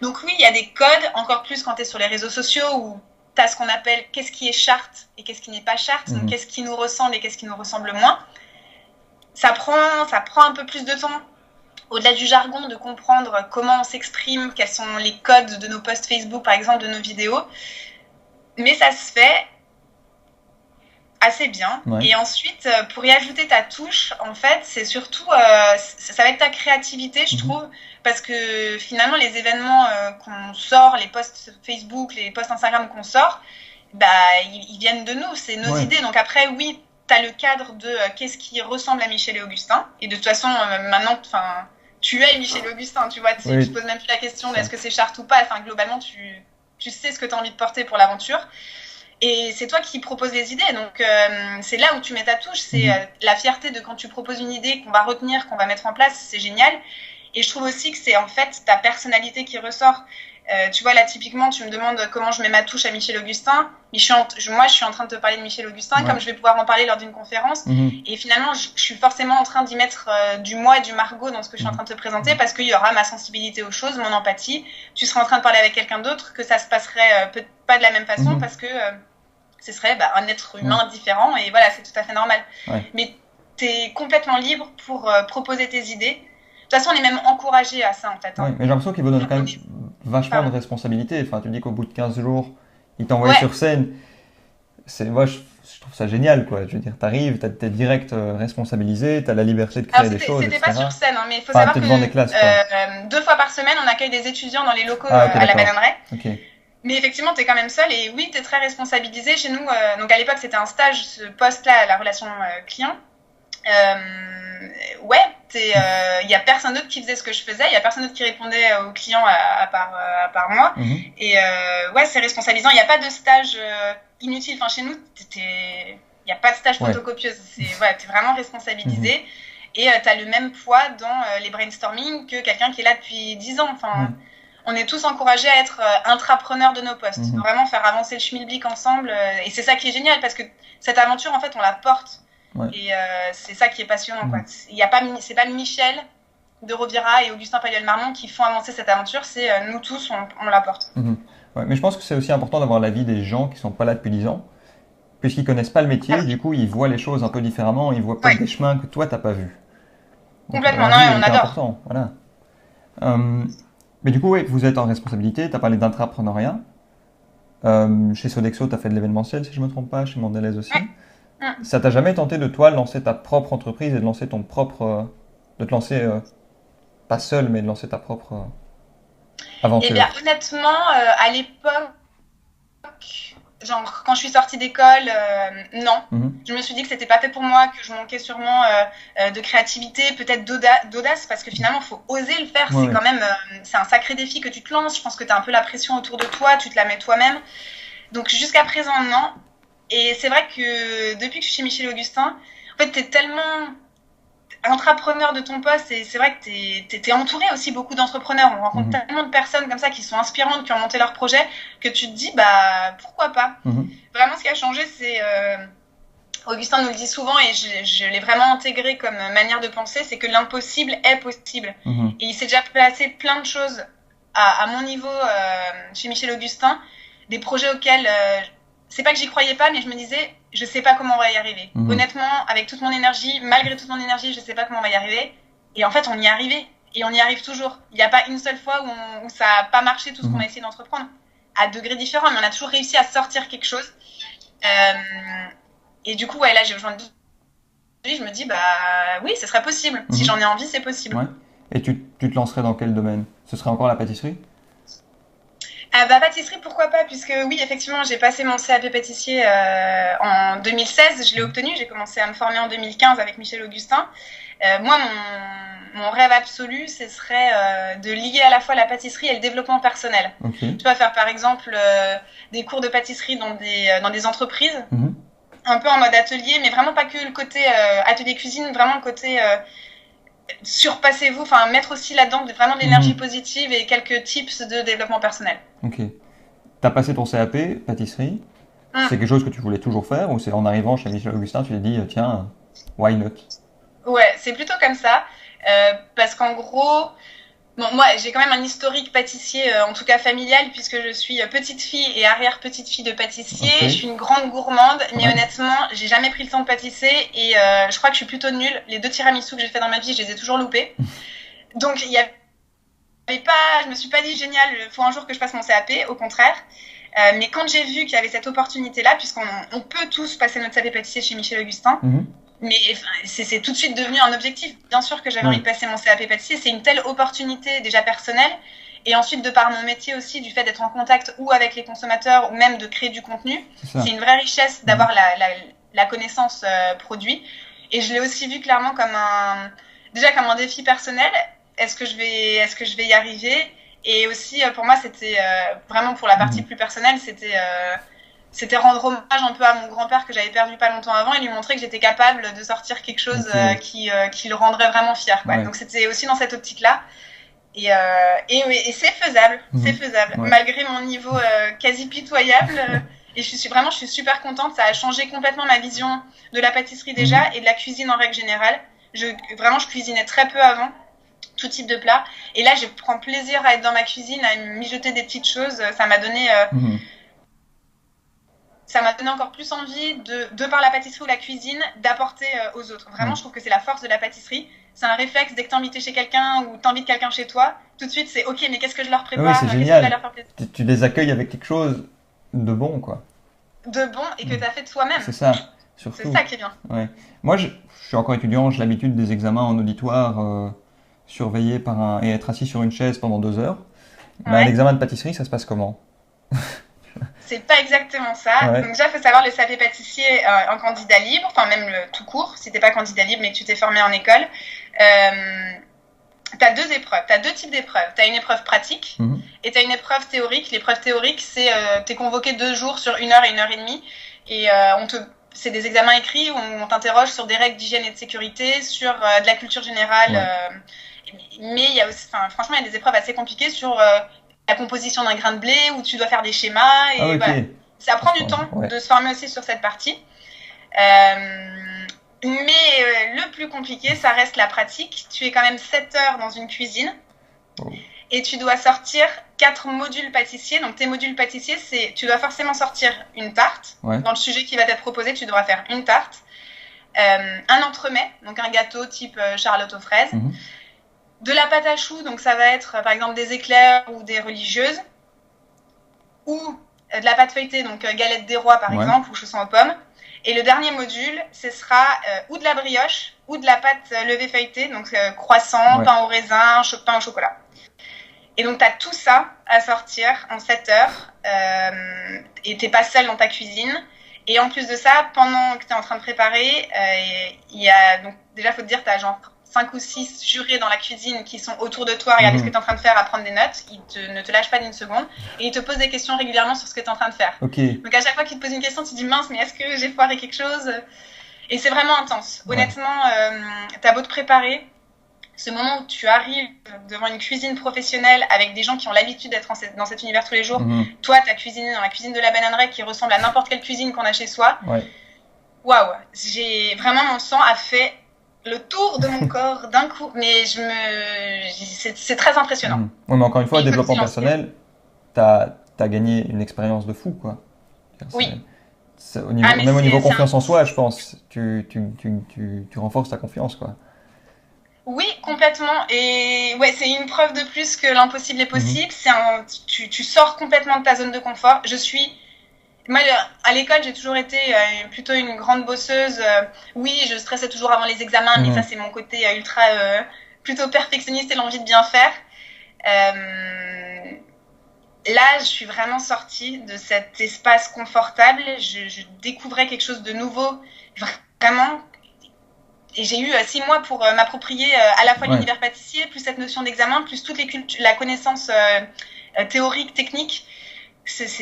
Donc oui, il y a des codes, encore plus quand tu es sur les réseaux sociaux où tu as ce qu'on appelle qu'est-ce qui est charte et qu'est-ce qui n'est pas charte, donc qu'est-ce qui nous ressemble et qu'est-ce qui nous ressemble moins. Ça prend un peu plus de temps, au-delà du jargon, de comprendre comment on s'exprime, quels sont les codes de nos posts Facebook, par exemple, de nos vidéos. Mais ça se fait assez bien. Et ensuite, pour y ajouter ta touche, en fait, c'est surtout, ça va être ta créativité, je trouve, parce que finalement, les événements qu'on sort, les posts Facebook, les posts Instagram qu'on sort, ils viennent de nous, c'est nos idées. Donc après, oui, tu as le cadre de qu'est-ce qui ressemble à Michel et Augustin. Et de toute façon, maintenant, tu es Michel et Augustin, tu vois, tu te poses même plus la question est-ce que c'est charte ou pas. Enfin, globalement, tu sais ce que tu as envie de porter pour l'aventure. Et c'est toi qui proposes les idées, donc c'est là où tu mets ta touche, c'est la fierté de quand tu proposes une idée qu'on va retenir, qu'on va mettre en place, c'est génial. Et je trouve aussi que c'est en fait ta personnalité qui ressort. Tu vois, là, typiquement, tu me demandes comment je mets ma touche à Michel Augustin. Mais moi, je suis en train de te parler de Michel Augustin, comme je vais pouvoir en parler lors d'une conférence. Et finalement, je suis forcément en train d'y mettre du moi et du Margot dans ce que je suis en train de te présenter, parce qu'il y aura ma sensibilité aux choses, mon empathie. Tu seras en train de parler avec quelqu'un d'autre, que ça se passerait peut-être pas de la même façon, parce que ce serait un être humain différent. Et voilà, c'est tout à fait normal. Mais tu es complètement libre pour proposer tes idées. De toute façon, on est même encouragé à ça, en fait. Mais j'ai l'impression qu'il vous donne quand même vachement de responsabilité. Enfin, tu dis qu'au bout de 15 jours, il t'envoie sur scène. Moi, je trouve ça génial, quoi. Je veux dire, t'arrives, t'es direct responsabilisé, t'as la liberté de créer des choses, C'était etc. pas sur scène, mais il faut savoir que devant des classes, 2 fois par semaine, on accueille des étudiants dans les locaux à la bananeraie. Mais effectivement, tu es quand même seul et oui, tu es très responsabilisé. Chez nous, donc à l'époque, c'était un stage, ce poste-là, la relation client. Il y a personne d'autre qui faisait ce que je faisais, il y a personne d'autre qui répondait aux clients à part moi. Et c'est responsabilisant. Il n'y a pas de stage inutile. Enfin, chez nous, il n'y a pas de stage photocopieuse. T'es vraiment responsabilisé et tu as le même poids dans les brainstorming que quelqu'un qui est là depuis 10 ans. Enfin, on est tous encouragés à être intrapreneurs de nos postes, vraiment faire avancer le schmilblick ensemble. Et c'est ça qui est génial parce que cette aventure, en fait, on la porte. Et c'est ça qui est passionnant. C'est pas Michel de Rovira et Augustin Palluel-Marmont qui font avancer cette aventure, c'est nous tous, on la porte. Mais je pense que c'est aussi important d'avoir l'avis des gens qui sont pas là depuis 10 ans, puisqu'ils connaissent pas le métier, du coup ils voient les choses un peu différemment, ils voient peut-être des chemins que toi t'as pas vus. Complètement, on adore. Important, voilà. Mais du coup, vous êtes en responsabilité, tu as parlé d'intrapreneuriat. Chez Sodexo, tu as fait de l'événementiel, si je ne me trompe pas, chez Mondelez aussi. Ça t'a jamais tenté de toi lancer ta propre entreprise et de lancer ton propre... de te lancer, pas seul, mais de lancer ta propre aventure? Eh bien, honnêtement, à l'époque, genre quand je suis sortie d'école, non. Je me suis dit que c'était pas fait pour moi, que je manquais sûrement de créativité, peut-être d'audace, parce que finalement, il faut oser le faire. C'est quand même, c'est un sacré défi que tu te lances. Je pense que tu as un peu la pression autour de toi, tu te la mets toi-même. Donc jusqu'à présent, non. Et c'est vrai que depuis que je suis chez Michel et Augustin, en fait, tu es tellement entrepreneur de ton poste, et c'est vrai que t'es entouré aussi beaucoup d'entrepreneurs. On rencontre tellement de personnes comme ça qui sont inspirantes, qui ont monté leur projet, que tu te dis, bah, pourquoi pas. Vraiment, ce qui a changé, c'est... Augustin nous le dit souvent, et je l'ai vraiment intégré comme manière de penser, c'est que l'impossible est possible. Et il s'est déjà passé plein de choses à mon niveau chez Michel Augustin, des projets auxquels... c'est pas que j'y croyais pas, mais je me disais, je sais pas comment on va y arriver. Honnêtement, avec toute mon énergie, malgré toute mon énergie, je sais pas comment on va y arriver. Et en fait, on y est arrivé. Et on y arrive toujours. Il n'y a pas une seule fois où ça a pas marché, tout ce qu'on a essayé d'entreprendre. À degrés différents, mais on a toujours réussi à sortir quelque chose. Et du coup, ouais, là, j'ai rejoint je me dis, bah oui, ce serait possible. Si j'en ai envie, c'est possible. Ouais. Et tu te lancerais dans quel domaine? Ce serait encore la pâtisserie? Bah, pâtisserie, pourquoi pas, puisque oui, effectivement, j'ai passé mon CAP pâtissier en 2016, je l'ai obtenu, j'ai commencé à me former en 2015 avec Michel Augustin. Moi, mon rêve absolu, ce serait de lier à la fois la pâtisserie et le développement personnel. Tu vas faire par exemple des cours de pâtisserie dans des entreprises, un peu en mode atelier, mais vraiment pas que le côté atelier cuisine, vraiment le côté... surpassez-vous, enfin mettre aussi là-dedans vraiment de l'énergie positive et quelques tips de développement personnel. Ok. T'as passé ton CAP, pâtisserie, c'est quelque chose que tu voulais toujours faire, ou c'est en arrivant chez Michel Augustin, tu t'es dit, tiens, why not? Ouais, c'est plutôt comme ça, parce qu'en gros, bon, moi j'ai quand même un historique pâtissier, en tout cas familial, puisque je suis petite fille et arrière-petite-fille de pâtissier, je suis une grande gourmande, mais honnêtement, j'ai jamais pris le temps de pâtisser, et je crois que je suis plutôt nulle. Les 2 tiramisu que j'ai fait dans ma vie, je les ai toujours loupés. Donc il y avait pas, je me suis pas dit génial, il faut un jour que je fasse mon CAP, au contraire. Mais quand j'ai vu qu'il y avait cette opportunité-là, puisqu'on peut tous passer notre CAP pâtissier chez Michel Augustin, mais c'est tout de suite devenu un objectif. Bien sûr que j'avais envie de passer mon CAP pâtissier, c'est une telle opportunité déjà personnelle, et ensuite de par mon métier aussi, du fait d'être en contact ou avec les consommateurs, ou même de créer du contenu, c'est une vraie richesse d'avoir la connaissance produit. Et je l'ai aussi vu clairement comme un défi personnel. Est-ce que je vais y arriver? Et aussi, pour moi, c'était vraiment pour la partie plus personnelle, c'était rendre hommage un peu à mon grand-père que j'avais perdu pas longtemps avant, et lui montrer que j'étais capable de sortir quelque chose qui le rendrait vraiment fier, quoi. Donc c'était aussi dans cette optique-là. Et c'est faisable, c'est faisable. Malgré mon niveau quasi pitoyable. Et je suis super contente. Ça a changé complètement ma vision de la pâtisserie déjà, et de la cuisine en règle générale. Je cuisinais très peu avant, tout type de plat. Et là, je prends plaisir à être dans ma cuisine, à mijoter des petites choses. Ça m'a donné encore plus envie, de par la pâtisserie ou la cuisine, d'apporter aux autres. Vraiment, je trouve que c'est la force de la pâtisserie. C'est un réflexe, dès que t'es invité chez quelqu'un ou t'invites quelqu'un chez toi, tout de suite, c'est ok, mais qu'est-ce que je leur prépare? C'est génial. Tu les accueilles avec quelque chose de bon, quoi. De bon, et que t'as fait de toi-même. C'est ça, surtout. C'est ça qui est bien. Ouais. Moi, je suis encore étudiant, j'ai l'habitude des examens en auditoire, surveillés et être assis sur une chaise pendant 2 heures. Mais un examen de pâtisserie, ça se passe comment? C'est pas exactement ça. Donc déjà, il faut savoir, le CAP pâtissier en candidat libre, enfin même le tout court, si t'es pas candidat libre mais que tu t'es formé en école, t'as 2 épreuves, t'as 2 types d'épreuves. T'as une épreuve pratique et t'as une épreuve théorique. L'épreuve théorique, c'est t'es convoqué 2 jours sur 1 heure et 1 heure et demie, et c'est des examens écrits où on t'interroge sur des règles d'hygiène et de sécurité, sur de la culture générale, mais il y a aussi, franchement, il y a des épreuves assez compliquées sur la composition d'un grain de blé, où tu dois faire des schémas, et voilà. Ça prend du temps de se former aussi sur cette partie. Mais le plus compliqué, ça reste la pratique. Tu es quand même 7 heures dans une cuisine et tu dois sortir 4 modules pâtissiers. Donc tes modules pâtissiers, tu dois forcément sortir une tarte. Dans le sujet qui va t'être proposé, tu devras faire une tarte, un entremets, donc un gâteau type Charlotte aux fraises, de la pâte à choux, donc ça va être par exemple des éclairs ou des religieuses, ou de la pâte feuilletée, donc galette des rois par exemple, ou chaussons aux pommes. Et le dernier module, ce sera ou de la brioche ou de la pâte levée feuilletée, donc croissant, pain au raisin, pain au chocolat. Et donc, tu as tout ça à sortir en 7 heures et tu n'es pas seule dans ta cuisine. Et en plus de ça, pendant que tu es en train de préparer, donc, déjà, il faut te dire, tu as genre 5 ou 6 jurés dans la cuisine qui sont autour de toi, regarder ce que tu es en train de faire, à prendre des notes. Ils ne te lâchent pas d'une seconde. Et ils te posent des questions régulièrement sur ce que tu es en train de faire. Okay. Donc, à chaque fois qu'ils te posent une question, tu te dis, mince, mais est-ce que j'ai foiré quelque chose? Et c'est vraiment intense. Ouais. Honnêtement, tu as beau te préparer. Ce moment où tu arrives devant une cuisine professionnelle avec des gens qui ont l'habitude d'être dans cet univers tous les jours, toi, tu as cuisiné dans la cuisine de la Bananeraie qui ressemble à n'importe quelle cuisine qu'on a chez soi. Waouh, vraiment mon sang a fait le tour de mon corps d'un coup, mais c'est très impressionnant. Oui, mais encore une fois, le développement personnel, tu as gagné une expérience de fou, quoi. Oui. Même au niveau confiance en soi, je pense, tu renforces ta confiance, quoi. Oui, complètement. Et ouais, c'est une preuve de plus que l'impossible est possible. Tu sors complètement de ta zone de confort. Moi, à l'école, j'ai toujours été plutôt une grande bosseuse. Oui, je stressais toujours avant les examens, mais ça, c'est mon côté ultra plutôt perfectionniste et l'envie de bien faire. Là, je suis vraiment sortie de cet espace confortable. Je découvrais quelque chose de nouveau, vraiment. Et j'ai eu 6 mois pour m'approprier à la fois l'univers pâtissier, plus cette notion d'examen, plus toute la connaissance théorique, technique. C'est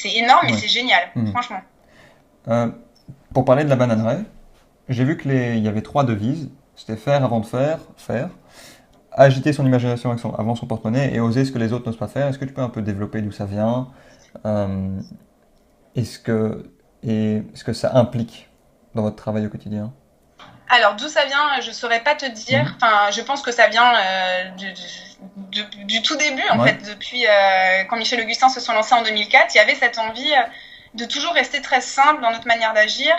énorme et c'est génial, franchement. Pour parler de la Bananeraie, j'ai vu qu'il y avait 3 devises. C'était faire avant de faire, agiter son imagination avant son porte-monnaie et oser ce que les autres n'osent pas faire. Est-ce que tu peux un peu développer d'où ça vient? Est-ce que ça implique dans votre travail au quotidien? Alors, d'où ça vient, je ne saurais pas te dire. Enfin, je pense que ça vient du tout début, en fait. Depuis quand Michel Augustin se sont lancés en 2004, il y avait cette envie de toujours rester très simple dans notre manière d'agir.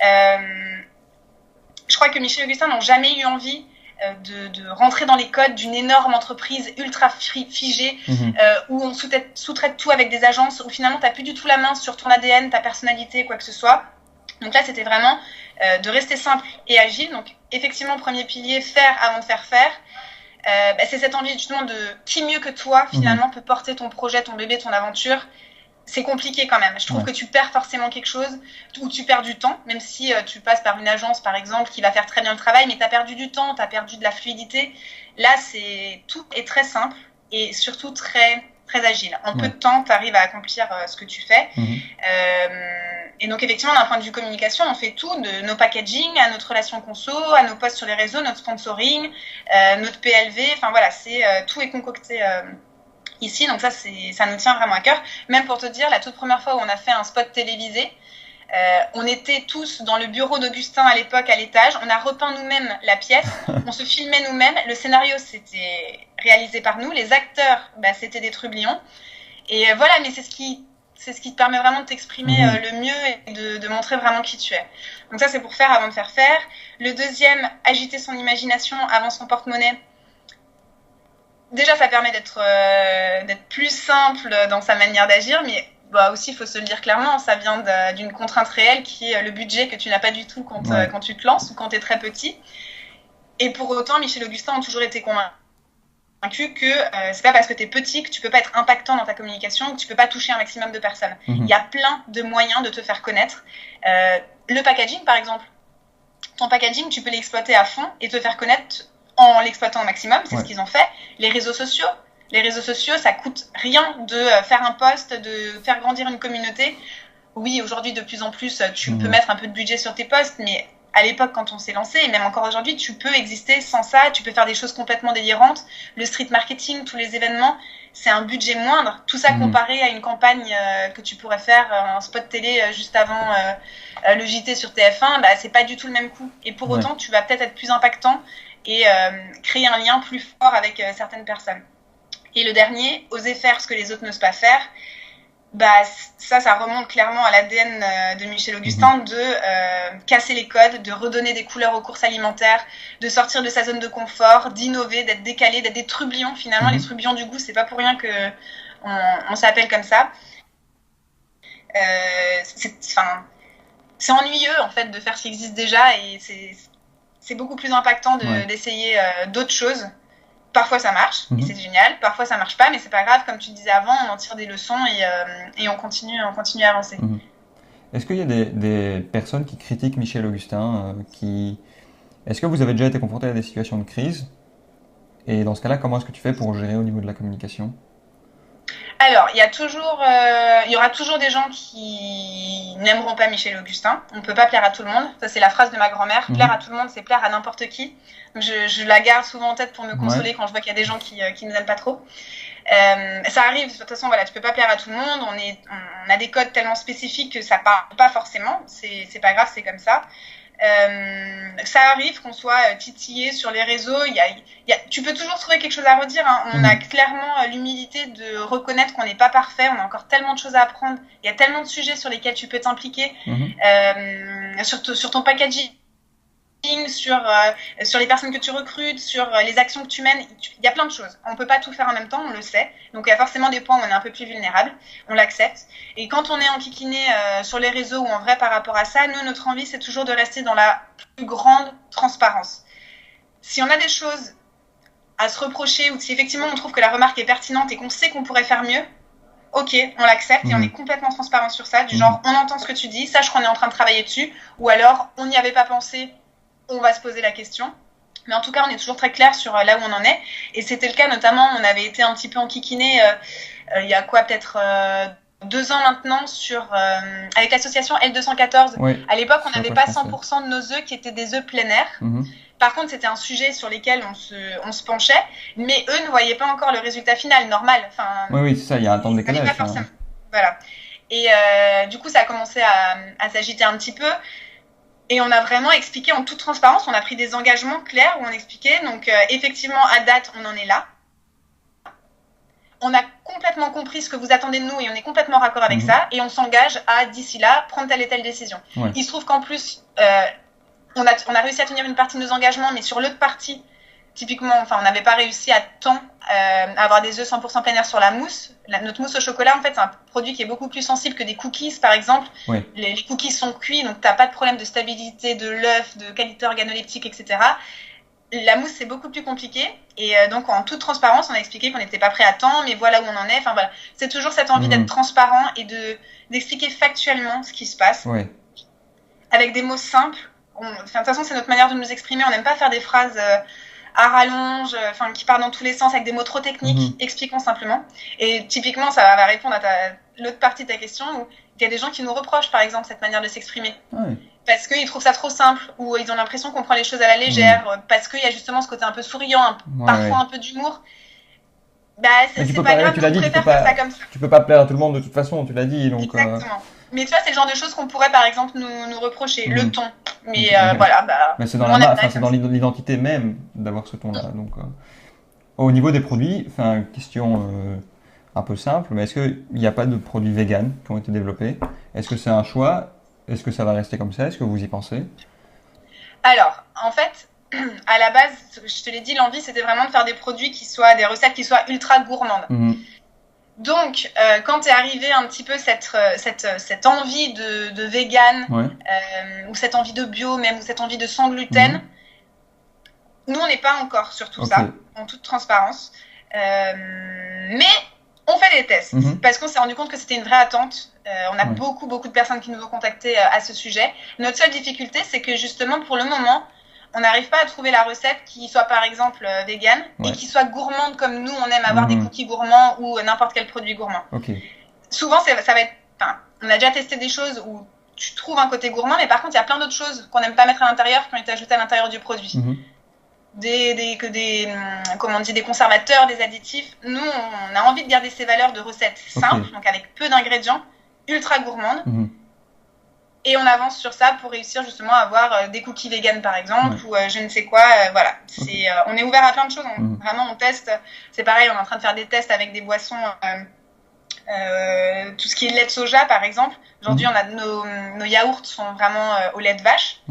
Je crois que Michel Augustin n'ont jamais eu envie de rentrer dans les codes d'une énorme entreprise ultra figée où on sous-traite tout avec des agences, où finalement, tu n'as plus du tout la main sur ton ADN, ta personnalité, quoi que ce soit. Donc là, c'était vraiment de rester simple et agile. Donc effectivement, premier pilier, faire avant de faire. C'est cette envie justement de qui mieux que toi finalement peut porter ton projet, ton bébé, ton aventure. C'est compliqué quand même. Je trouve que tu perds forcément quelque chose ou tu perds du temps, même si tu passes par une agence par exemple qui va faire très bien le travail, mais tu as perdu du temps, tu as perdu de la fluidité. Là, tout est très simple et surtout très agile. En peu de temps, tu arrives à accomplir ce que tu fais. Et donc, effectivement, d'un point de vue communication, on fait tout, de nos packaging à notre relation conso, à nos posts sur les réseaux, notre sponsoring, notre PLV. Enfin, voilà, tout est concocté ici. Donc, ça nous tient vraiment à cœur. Même pour te dire, la toute première fois où on a fait un spot télévisé, on était tous dans le bureau d'Augustin à l'époque, à l'étage. On a repeint nous-mêmes la pièce. On se filmait nous-mêmes. Le scénario, c'était réalisé par nous. Les acteurs, c'était des trublions. Et voilà, mais c'est ce qui te permet vraiment de t'exprimer le mieux et de montrer vraiment qui tu es. Donc ça, c'est pour faire avant de faire. Le deuxième, agiter son imagination avant son porte-monnaie. Déjà, ça permet d'être plus simple dans sa manière d'agir, mais aussi, il faut se le dire clairement, ça vient d'une contrainte réelle qui est le budget que tu n'as pas du tout quand tu te lances ou quand tu es très petit. Et pour autant, Michel Augustin ont toujours été convaincus que c'est pas parce que tu es petit que tu peux pas être impactant dans ta communication, que tu peux pas toucher un maximum de personnes. Il y a plein de moyens de te faire connaître. Le packaging, par exemple. Ton packaging, tu peux l'exploiter à fond et te faire connaître en l'exploitant au maximum. C'est ce qu'ils ont fait. Les réseaux sociaux, ça coûte rien de faire un post, de faire grandir une communauté. Oui, aujourd'hui, de plus en plus, tu peux mettre un peu de budget sur tes posts, mais à l'époque, quand on s'est lancé, et même encore aujourd'hui, tu peux exister sans ça, tu peux faire des choses complètement délirantes. Le street marketing, tous les événements, c'est un budget moindre. Tout ça comparé à une campagne que tu pourrais faire, un spot télé juste avant le JT sur TF1, c'est pas du tout le même coût. Et pour autant, tu vas peut-être être plus impactant et créer un lien plus fort avec certaines personnes. Et le dernier, oser faire ce que les autres n'osent pas faire. Ça remonte clairement à l'ADN de Michel Augustin de casser les codes, de redonner des couleurs aux courses alimentaires, de sortir de sa zone de confort, d'innover, d'être décalé, d'être des trublions. Finalement, les trublions du goût, c'est pas pour rien que on s'appelle comme ça. C'est ennuyeux en fait de faire ce qui existe déjà et c'est beaucoup plus impactant d'essayer d'autres choses. Parfois ça marche, et c'est génial. Parfois ça marche pas, mais c'est pas grave. Comme tu disais avant, on en tire des leçons et on continue à avancer. Est-ce qu'il y a des personnes qui critiquent Michel Augustin Est-ce que vous avez déjà été confronté à des situations de crise? Et dans ce cas-là, comment est-ce que tu fais pour gérer au niveau de la communication? Alors, il y aura toujours des gens qui n'aimeront pas Michel Augustin. On ne peut pas plaire à tout le monde. Ça, c'est la phrase de ma grand-mère. Plaire à tout le monde, c'est plaire à n'importe qui. Donc, je la garde souvent en tête pour me consoler quand je vois qu'il y a des gens qui ne nous aiment pas trop. Ça arrive, de toute façon, voilà, tu peux pas plaire à tout le monde. On a des codes tellement spécifiques que ça parle pas forcément. C'est pas grave, c'est comme ça. Ça arrive qu'on soit titillé sur les réseaux. Tu peux toujours trouver quelque chose à redire. Hein. On a clairement l'humilité de reconnaître qu'on n'est pas parfait. On a encore tellement de choses à apprendre. Il y a tellement de sujets sur lesquels tu peux t'impliquer. Sur ton packaging, sur les personnes que tu recrutes, sur les actions que tu mènes. Il y a plein de choses. On ne peut pas tout faire en même temps, on le sait. Donc il y a forcément des points où on est un peu plus vulnérable. On l'accepte. Et quand on est enquiquiné sur les réseaux ou en vrai par rapport à ça, nous, notre envie, c'est toujours de rester dans la plus grande transparence. Si on a des choses à se reprocher ou si effectivement on trouve que la remarque est pertinente et qu'on sait qu'on pourrait faire mieux, ok, on l'accepte et on est complètement transparent sur ça. Du genre, on entend ce que tu dis, sache qu'on est en train de travailler dessus. Ou alors, on n'y avait pas pensé, on va se poser la question. Mais en tout cas, on est toujours très clair sur là où on en est. Et c'était le cas, notamment, on avait été un petit peu enquiquiné il y a quoi, peut-être 2 ans maintenant, avec l'association L214. Oui, à l'époque, on n'avait pas 100% de nos œufs qui étaient des œufs plein air. Par contre, c'était un sujet sur lequel on se penchait, mais eux ne voyaient pas encore le résultat final, normal. Enfin, oui, c'est ça, il y a un temps de décalage. Voilà. Et du coup, ça a commencé à s'agiter un petit peu. Et on a vraiment expliqué en toute transparence, on a pris des engagements clairs où on expliquait. Donc, effectivement, à date, on en est là. On a complètement compris ce que vous attendez de nous et on est complètement raccord avec ça. Et on s'engage à, d'ici là, prendre telle et telle décision. Ouais. Il se trouve qu'en plus, on a réussi à tenir une partie de nos engagements, mais sur l'autre partie, typiquement, on n'avait pas réussi à temps à avoir des œufs 100% plein air sur la mousse. Notre mousse au chocolat, en fait, c'est un produit qui est beaucoup plus sensible que des cookies, par exemple. Oui. Les cookies sont cuits, donc tu n'as pas de problème de stabilité de l'œuf, de qualité organoleptique, etc. La mousse, c'est beaucoup plus compliqué. Et donc, en toute transparence, on a expliqué qu'on n'était pas prêt à temps, mais voilà où on en est. Enfin, voilà. C'est toujours cette envie d'être transparent et d'expliquer factuellement ce qui se passe. Oui. Avec des mots simples. De toute façon, c'est notre manière de nous exprimer. On n'aime pas faire des phrases à rallonge, qui partent dans tous les sens avec des mots trop techniques. Expliquons simplement. Et typiquement, ça va répondre à l'autre partie de ta question, où il y a des gens qui nous reprochent, par exemple, cette manière de s'exprimer. Oui. Parce qu'ils trouvent ça trop simple, ou ils ont l'impression qu'on prend les choses à la légère, parce qu'il y a justement ce côté un peu souriant, parfois un peu d'humour. Bah, c'est pas grave, on préfère faire ça comme ça. Tu peux pas plaire à tout le monde de toute façon, tu l'as dit. Donc, exactement. Mais tu vois, c'est le genre de choses qu'on pourrait, par exemple, nous reprocher. Le ton. Mais voilà. Mais c'est dans l'identité même d'avoir ce ton-là. Donc, au niveau des produits, question un peu simple, mais est-ce qu'il n'y a pas de produits véganes qui ont été développés? Est-ce que c'est un choix? Est-ce que ça va rester comme ça? Est-ce que vous y pensez? Alors, en fait, à la base, je te l'ai dit, l'envie, c'était vraiment de faire des produits des recettes qui soient ultra gourmandes. Donc, quand est arrivée un petit peu cette envie de vegan, ou cette envie de bio même, ou cette envie de sans gluten, nous, on n'est pas encore sur tout ça, en toute transparence. Mais on fait des tests, parce qu'on s'est rendu compte que c'était une vraie attente. On a beaucoup de personnes qui nous ont contactés à ce sujet. Notre seule difficulté, c'est que justement, pour le moment, on n'arrive pas à trouver la recette qui soit par exemple vegan et qui soit gourmande comme nous on aime avoir des cookies gourmands ou n'importe quel produit gourmand. Souvent ça va être, on a déjà testé des choses où tu trouves un côté gourmand, mais par contre il y a plein d'autres choses qu'on n'aime pas mettre à l'intérieur qui ont été ajoutées à l'intérieur du produit. Des conservateurs, des additifs. Nous on a envie de garder ces valeurs de recettes simples, donc avec peu d'ingrédients, ultra gourmandes. Et on avance sur ça pour réussir justement à avoir des cookies vegan par exemple, ou je ne sais quoi. Voilà. On est ouvert à plein de choses. Vraiment, on teste. C'est pareil, on est en train de faire des tests avec des boissons, tout ce qui est lait de soja par exemple. Aujourd'hui, on a nos yaourts sont vraiment au lait de vache.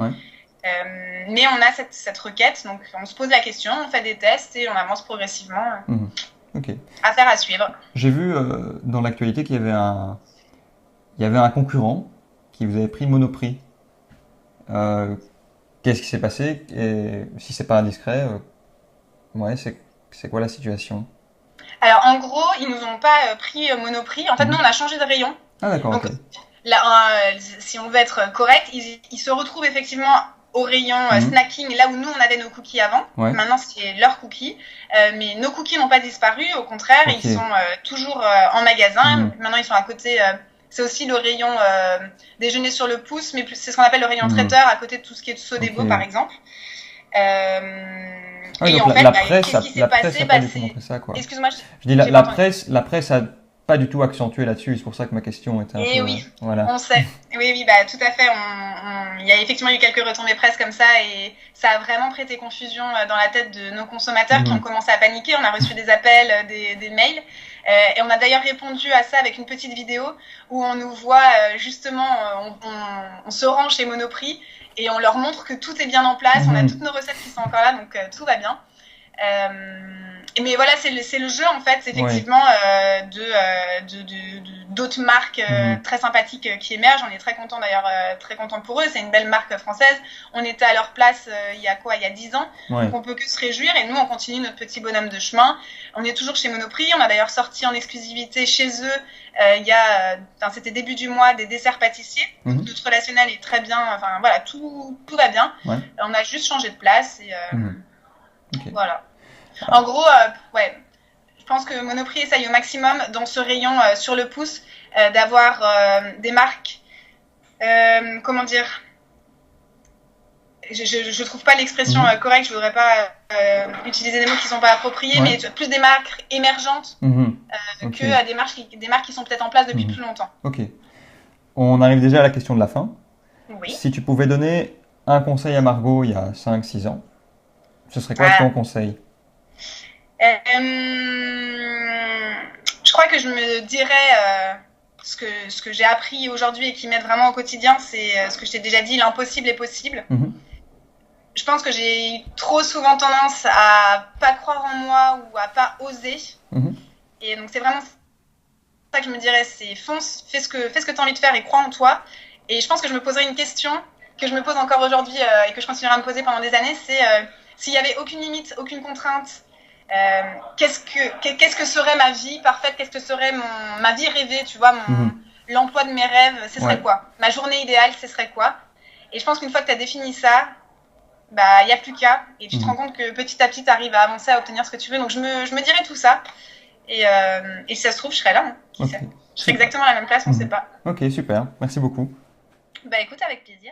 Mais on a cette requête, donc on se pose la question, on fait des tests et on avance progressivement. Affaire à suivre. J'ai vu dans l'actualité qu'il y avait un concurrent qui vous avait pris Monoprix. Qu'est-ce qui s'est passé? Et si c'est pas indiscret, C'est quoi la situation? Alors, en gros, ils nous ont pas pris Monoprix. En fait, nous, on a changé de rayon. Ah, d'accord. Donc, Ok. là, si on veut être correct, ils se retrouvent effectivement au rayon snacking, là où nous, on avait nos cookies avant. Ouais. Maintenant, c'est leurs cookies. Mais nos cookies n'ont pas disparu. Au contraire, Ok. ils sont toujours en magasin. Maintenant, ils sont à côté... c'est aussi le rayon déjeuner sur le pouce, mais c'est ce qu'on appelle le rayon traiteur, à côté de tout ce qui est Sodebo, par exemple. Oui, et donc en fait, la presse, qu'est-ce qui s'est la presse passé? a pas du tout montré ça, quoi. Excuse-moi, Je dis la presse a pas du tout accentué là-dessus. C'est pour ça que ma question était un peu. oui, voilà. on sait. Oui, bah tout à fait. Il y a effectivement eu quelques retombées presse comme ça et ça a vraiment prêté confusion dans la tête de nos consommateurs qui ont commencé à paniquer. On a reçu des appels, des mails. Et on a d'ailleurs répondu à ça avec une petite vidéo où on nous voit justement, on se rend chez Monoprix et on leur montre que tout est bien en place. On a toutes nos recettes qui sont encore là, donc tout va bien. Mais voilà, c'est le jeu en fait, effectivement, d'autres marques très sympathiques qui émergent. On est très content d'ailleurs, très content pour eux. C'est une belle marque française. On était à leur place il y a 10 ans, donc on peut que se réjouir. Et nous, on continue notre petit bonhomme de chemin. On est toujours chez Monoprix. On a d'ailleurs sorti en exclusivité chez eux c'était début du mois, des desserts pâtissiers. Donc, notre relationnel est très bien. Enfin voilà, tout va bien. On a juste changé de place et voilà. En gros, je pense que Monoprix essaye au maximum dans ce rayon sur le pouce d'avoir des marques, comment dire, je trouve pas l'expression correcte, je voudrais pas utiliser des mots qui sont pas appropriés, mais plus des marques émergentes que des marques qui sont peut-être en place depuis plus longtemps. Ok. On arrive déjà à la question de la fin. Oui. Si tu pouvais donner un conseil à Margot il y a 5-6 ans, ce serait quoi ton conseil? Je crois que je me dirais ce que j'ai appris aujourd'hui et qui m'aide vraiment au quotidien, c'est ce que je t'ai déjà dit, l'impossible est possible. Je pense que j'ai trop souvent tendance à pas croire en moi ou à pas oser. Et donc c'est vraiment ça que je me dirais, c'est fonce, fais ce que tu as envie de faire et crois en toi. Et je pense que je me poserais une question que je me pose encore aujourd'hui et que je continuerai à me poser pendant des années, c'est s'il y avait aucune limite, aucune contrainte, qu'est-ce que serait ma vie parfaite, qu'est-ce que serait ma vie rêvée, tu vois, l'emploi de mes rêves, ce serait quoi? Ma journée idéale, ce serait quoi? Et je pense qu'une fois que tu as défini ça, bah il n'y a plus qu'à, et tu te rends compte que petit à petit tu arrives à avancer, à obtenir ce que tu veux. Donc je me dirais tout ça, et si ça se trouve je serais là, hein. Qui sait? Je serais exactement à la même place, on ne sait pas. Ok, super, merci beaucoup. Bah écoute, avec plaisir.